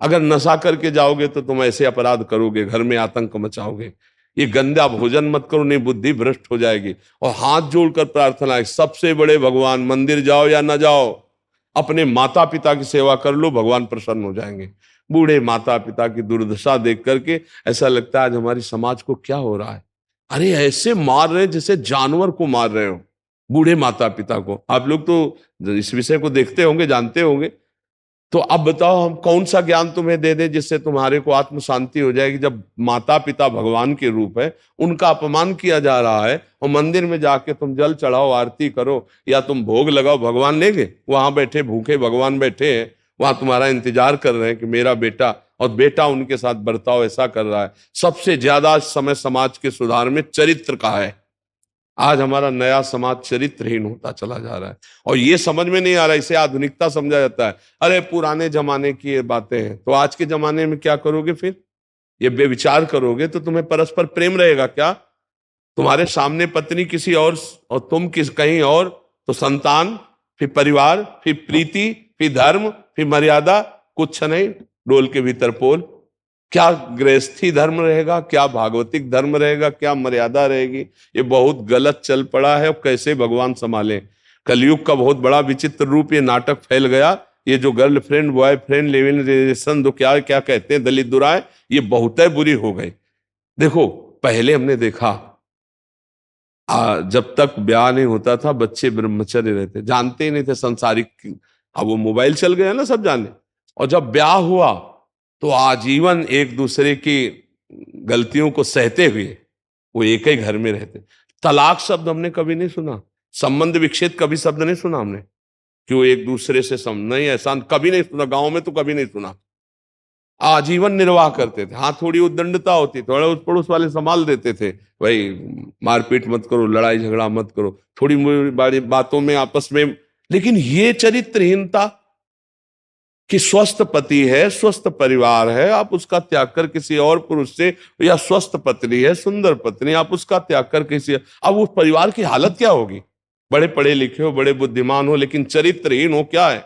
अगर नशा करके जाओगे तो तुम ऐसे अपराध करोगे, घर में आतंक मचाओगे। ये गंदा भोजन मत करो, नहीं बुद्धि भ्रष्ट हो जाएगी। और हाथ जोड़कर प्रार्थना है, सबसे बड़े भगवान, मंदिर जाओ या ना जाओ, अपने माता पिता की सेवा कर लो, भगवान प्रसन्न हो जाएंगे। बूढ़े माता पिता की दुर्दशा देख करके ऐसा लगता है आज हमारी समाज को क्या हो रहा है। अरे ऐसे मार रहे जैसे जानवर को मार रहे हो, बूढ़े माता पिता को। आप लोग तो इस विषय को देखते होंगे, जानते होंगे। तो अब बताओ हम कौन सा ज्ञान तुम्हें दे दे जिससे तुम्हारे को आत्म शांति हो जाएगी, जब माता पिता भगवान के रूप है, उनका अपमान किया जा रहा है। और मंदिर में जाके तुम जल चढ़ाओ, आरती करो या तुम भोग लगाओ, भगवान लेंगे? वहां बैठे भूखे भगवान बैठे हैं, वहां तुम्हारा इंतजार कर रहे हैं कि मेरा बेटा, और बेटा उनके साथ बर्ताव ऐसा कर रहा है। सबसे ज्यादा समय समाज के सुधार में चरित्र का है। आज हमारा नया समाज चरित्रहीन होता चला जा रहा है, और ये समझ में नहीं आ रहा, इसे आधुनिकता समझा जाता है। अरे पुराने जमाने की ये बातें हैं, तो आज के जमाने में क्या करोगे फिर? ये बेविचार करोगे तो तुम्हें परस्पर प्रेम रहेगा क्या? तुम्हारे सामने पत्नी किसी और तुम कहीं और, तो संतान, फिर परिवार, फिर प्रीति, फिर धर्म, फिर मर्यादा, कुछ नहीं, डोल के भीतर पोल। क्या गृहस्थी धर्म रहेगा, क्या भागवतिक धर्म रहेगा, क्या मर्यादा रहेगी? ये बहुत गलत चल पड़ा है। और कैसे भगवान संभाले? कलयुग का बहुत बड़ा विचित्र रूप ये नाटक फैल गया। ये जो गर्लफ्रेंड बॉयफ्रेंड लिविंग रिलेशन, जो क्या क्या कहते हैं दलित दुराए, ये बहुत बुरी हो गई। देखो पहले हमने देखा, जब तक ब्याह नहीं होता था बच्चे ब्रह्मचर्य रहते, जानते ही नहीं थे संसारिक। अब वो मोबाइल चल गया ना, सब जाने। और जब ब्याह हुआ तो आजीवन एक दूसरे की गलतियों को सहते हुए वो एक ही घर में रहते। तलाक शब्द हमने कभी नहीं सुना, संबंध विच्छेद कभी शब्द नहीं सुना हमने, कि वो एक दूसरे से नहीं, ऐसा कभी नहीं सुना, गांव में तो कभी नहीं सुना। आजीवन निर्वाह करते थे। हाँ थोड़ी उद्दंडता होती, थोड़ा उस पड़ोस वाले संभाल देते थे, भाई मारपीट मत करो, लड़ाई झगड़ा मत करो, थोड़ी बड़ी बातों में आपस में। लेकिन ये चरित्रहीनता कि स्वस्थ पति है, स्वस्थ परिवार है, आप उसका त्याग कर किसी और पुरुष से, या स्वस्थ पत्नी है, सुंदर पत्नी, आप उसका त्याग कर किसी, अब उस परिवार की हालत क्या होगी? बड़े पढ़े लिखे हो, बड़े बुद्धिमान हो, लेकिन चरित्रहीन हो, क्या है?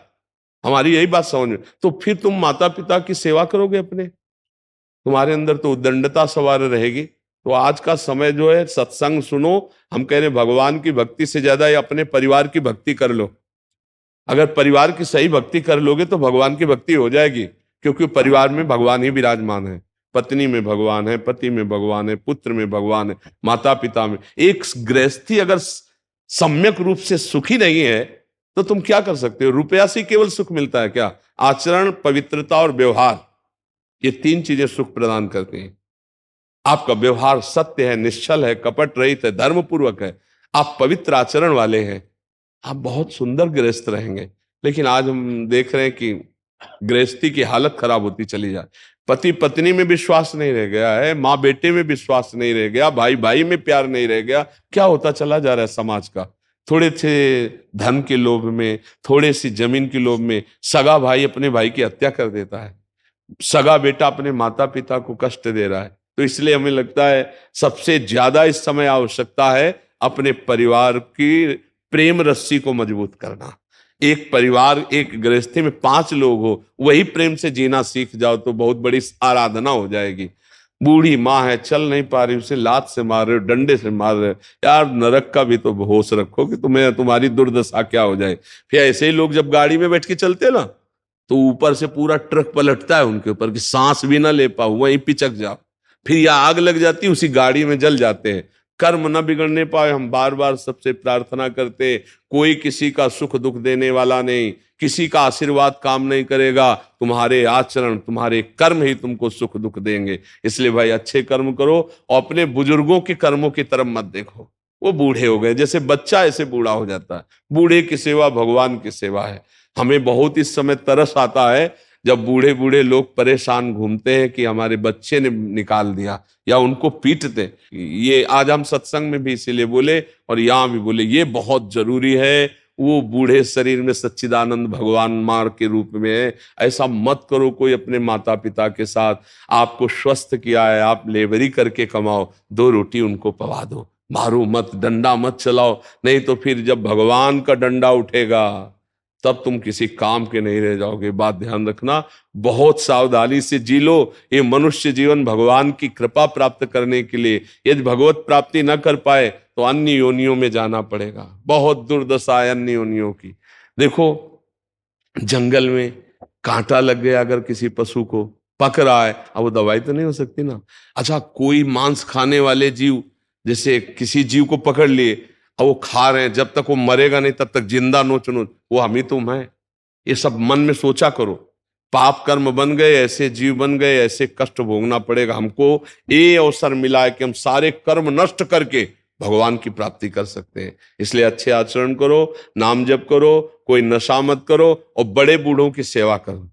हमारी यही बात समझ में। तो फिर तुम माता पिता की सेवा करोगे अपने? तुम्हारे अंदर तो उद्दंडता सवार रहेगी। तो आज का समय जो है, सत्संग सुनो। हम कह रहे भगवान की भक्ति से ज्यादा ये अपने परिवार की भक्ति कर लो। अगर परिवार की सही भक्ति कर लोगे तो भगवान की भक्ति हो जाएगी, क्योंकि परिवार में भगवान ही विराजमान है। पत्नी में भगवान है, पति में भगवान है, पुत्र में भगवान है, माता पिता में। एक गृहस्थी अगर सम्यक रूप से सुखी नहीं है तो तुम क्या कर सकते हो? रुपया से केवल सुख मिलता है क्या? आचरण, पवित्रता और व्यवहार, ये तीन चीजें सुख प्रदान करती हैं। आपका व्यवहार सत्य है, निश्चल है, कपट रहित है, धर्मपूर्वक है, आप पवित्र आचरण वाले हैं, आप बहुत सुंदर गृहस्थ रहेंगे। लेकिन आज हम देख रहे हैं कि गृहस्थी की हालत खराब होती चली जाए। पति पत्नी में विश्वास नहीं रह गया है, माँ बेटे में विश्वास नहीं रह गया, भाई भाई में प्यार नहीं रह गया। क्या होता चला जा रहा है समाज का? थोड़े से धन के लोभ में, थोड़े सी जमीन के लोभ में सगा भाई अपने भाई की हत्या कर देता है, सगा बेटा अपने माता पिता को कष्ट दे रहा है। तो इसलिए हमें लगता है सबसे ज्यादा इस समय आवश्यकता है अपने परिवार की प्रेम रस्सी को मजबूत करना। एक परिवार, एक गृहस्थी में 5 लोग हो, वही प्रेम से जीना सीख जाओ तो बहुत बड़ी आराधना हो जाएगी। बूढ़ी माँ है, चल नहीं पा रही, उसे लात से मार रहे हो, डंडे से मार रहे हो, यार नरक का भी तो होश रखो कि तुम्हारी दुर्दशा क्या हो जाए। फिर ऐसे ही लोग जब गाड़ी में बैठ के चलते ना, तो ऊपर से पूरा ट्रक पलटता है उनके ऊपर कि सांस भी ना ले पाओ, वहीं पिचक जाओ, फिर या आग लग जाती है, उसी गाड़ी में जल जाते हैं। कर्म न बिगड़ने पाए, हम बार बार सबसे प्रार्थना करते, कोई किसी का सुख दुख देने वाला नहीं, किसी का आशीर्वाद काम नहीं करेगा, तुम्हारे आचरण तुम्हारे कर्म ही तुमको सुख दुख देंगे। इसलिए भाई अच्छे कर्म करो और अपने बुजुर्गों के कर्मों की तरफ मत देखो। वो बूढ़े हो गए, जैसे बच्चा ऐसे बूढ़ा हो जाता है। बूढ़े की सेवा भगवान की सेवा है। हमें बहुत इस समय तरस आता है जब बूढ़े बूढ़े लोग परेशान घूमते हैं कि हमारे बच्चे ने निकाल दिया, या उनको पीटते। ये आज हम सत्संग में भी इसीलिए बोले और यहाँ भी बोले, ये बहुत जरूरी है। वो बूढ़े शरीर में सच्चिदानंद भगवान मार के रूप में है। ऐसा मत करो कोई अपने माता पिता के साथ। आपको स्वस्थ किया है, आप लेबरी करके कमाओ, 2 रोटी उनको पवा दो, मारो मत, डंडा मत चलाओ। नहीं तो फिर जब भगवान का डंडा उठेगा तब तुम किसी काम के नहीं रह जाओगे। बात ध्यान रखना, बहुत सावधानी से जी लो। ये मनुष्य जीवन भगवान की कृपा प्राप्त करने के लिए, यदि भगवत प्राप्ति न कर पाए तो अन्य योनियों में जाना पड़ेगा। बहुत दुर्दशा है अन्य योनियों की। देखो जंगल में कांटा लग गया अगर किसी पशु को, पक रहा है, अब वो दवाई तो नहीं हो सकती ना। अच्छा, कोई मांस खाने वाले जीव, जैसे किसी जीव को पकड़ लिए और वो खा रहे हैं, जब तक वो मरेगा नहीं तब तक जिंदा नोच नोच, वो हम ही तुम है। ये सब मन में सोचा करो। पाप कर्म बन गए, ऐसे जीव बन गए, ऐसे कष्ट भोगना पड़ेगा हमको। ये अवसर मिला है कि हम सारे कर्म नष्ट करके भगवान की प्राप्ति कर सकते हैं। इसलिए अच्छे आचरण करो, नाम जप करो, कोई नशा मत करो और बड़े बूढ़ों की सेवा करो।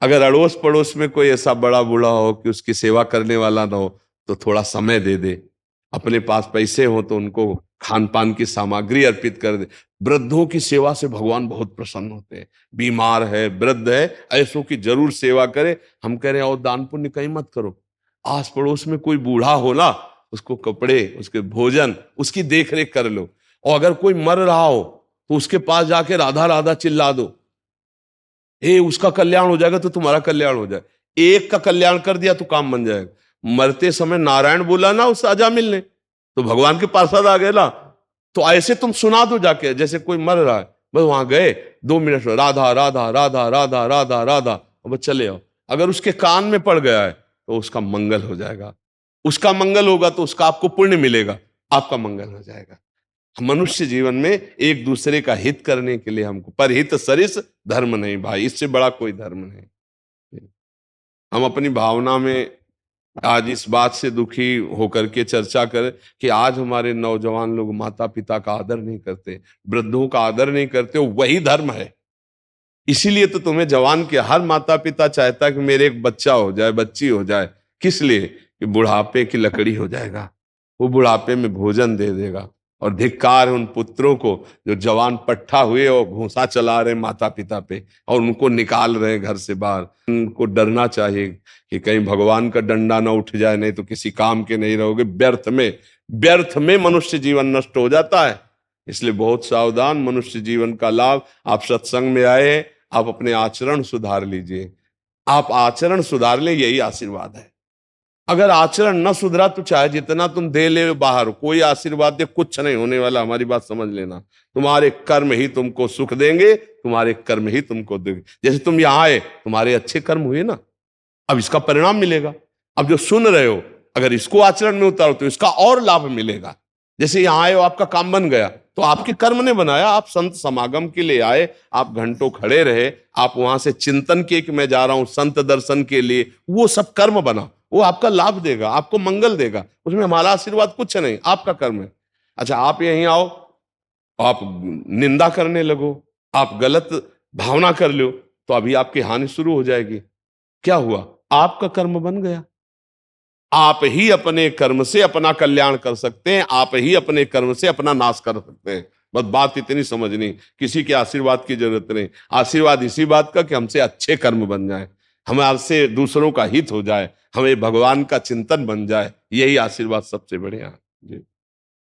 अगर अड़ोस पड़ोस में कोई ऐसा बड़ा बूढ़ा हो कि उसकी सेवा करने वाला ना हो तो थोड़ा समय दे दे। अपने पास पैसे हो तो उनको खान पान की सामग्री अर्पित कर दे। वृद्धों की सेवा से भगवान बहुत प्रसन्न होते हैं। बीमार है, वृद्ध है, ऐसों की जरूर सेवा करे। हम कह रहे हैं और दान पुण्य कहीं मत करो। आस पड़ोस में कोई बूढ़ा हो ना, उसको कपड़े, उसके भोजन, उसकी देख रेख कर लो। और अगर कोई मर रहा हो तो उसके पास जाके राधा राधा चिल्ला दो, उसका कल्याण हो जाएगा तो तुम्हारा कल्याण हो जाए। एक का कल्याण कर दिया तो काम बन जाएगा। मरते समय नारायण बोला ना उस आजा मिलने, तो भगवान के पार्षद आ गए ना। तो ऐसे तुम सुना दो जाके, जैसे कोई मर रहा है, बस वहां गए 2 मिनट में राधा राधा राधा राधा राधा राधा, और बस चले आओ। अगर उसके कान में पड़ गया है तो उसका मंगल हो जाएगा। उसका मंगल होगा तो उसका आपको पुण्य मिलेगा, आपका मंगल हो जाएगा। मनुष्य जीवन में एक दूसरे का हित करने के लिए हमको, पर हित सरिस धर्म नहीं भाई, इससे बड़ा कोई धर्म नहीं। हम अपनी भावना में आज इस बात से दुखी होकर के चर्चा करें कि आज हमारे नौजवान लोग माता पिता का आदर नहीं करते, वृद्धों का आदर नहीं करते। वही धर्म है। इसीलिए तो तुम्हें जवान के हर माता पिता चाहता है कि मेरे एक बच्चा हो जाए, बच्ची हो जाए। किस लिए? कि बुढ़ापे की लकड़ी हो जाएगा, वो बुढ़ापे में भोजन दे देगा। और धिक्कार है उन पुत्रों को जो जवान पट्ठा हुए और घूंसा चला रहे माता पिता पे और उनको निकाल रहे घर से बाहर। उनको डरना चाहिए कि कहीं भगवान का डंडा ना उठ जाए, नहीं तो किसी काम के नहीं रहोगे। व्यर्थ में मनुष्य जीवन नष्ट हो जाता है। इसलिए बहुत सावधान। मनुष्य जीवन का लाभ, आप सत्संग में आए हैं, आप अपने आचरण सुधार लीजिए। आप आचरण सुधार ले, यही आशीर्वाद है। अगर आचरण न सुधरा तो चाहे जितना तुम दे ले बाहर, कोई आशीर्वाद दे कुछ नहीं होने वाला। हमारी बात समझ लेना। तुम्हारे कर्म ही तुमको सुख देंगे, तुम्हारे कर्म ही तुमको देंगे। जैसे तुम यहाँ आए, तुम्हारे अच्छे कर्म हुए ना, अब इसका परिणाम मिलेगा। अब जो सुन रहे हो, अगर इसको आचरण में उतारो तो इसका और लाभ मिलेगा। जैसे यहाँ आए हो, आपका काम बन गया तो आपके कर्म ने बनाया। आप संत समागम के लिए आए, आप घंटों खड़े रहे, आप वहां से चिंतन किए कि मैं जा रहा हूं संत दर्शन के लिए, वो सब कर्म बना, वो आपका लाभ देगा, आपको मंगल देगा। उसमें हमारा आशीर्वाद कुछ नहीं, आपका कर्म है। अच्छा, आप यहीं आओ, आप निंदा करने लगो, आप गलत भावना कर लो, तो अभी आपकी हानि शुरू हो जाएगी। क्या हुआ? आपका कर्म बन गया। आप ही अपने कर्म से अपना कल्याण कर सकते हैं, आप ही अपने कर्म से अपना नाश कर सकते हैं। बस बात इतनी समझनी, किसी के आशीर्वाद की जरूरत नहीं। आशीर्वाद इसी बात का कि हमसे अच्छे कर्म बन जाए, हमारे दूसरों का हित हो जाए, हमें भगवान का चिंतन बन जाए। यही आशीर्वाद सबसे बढ़िया है जी।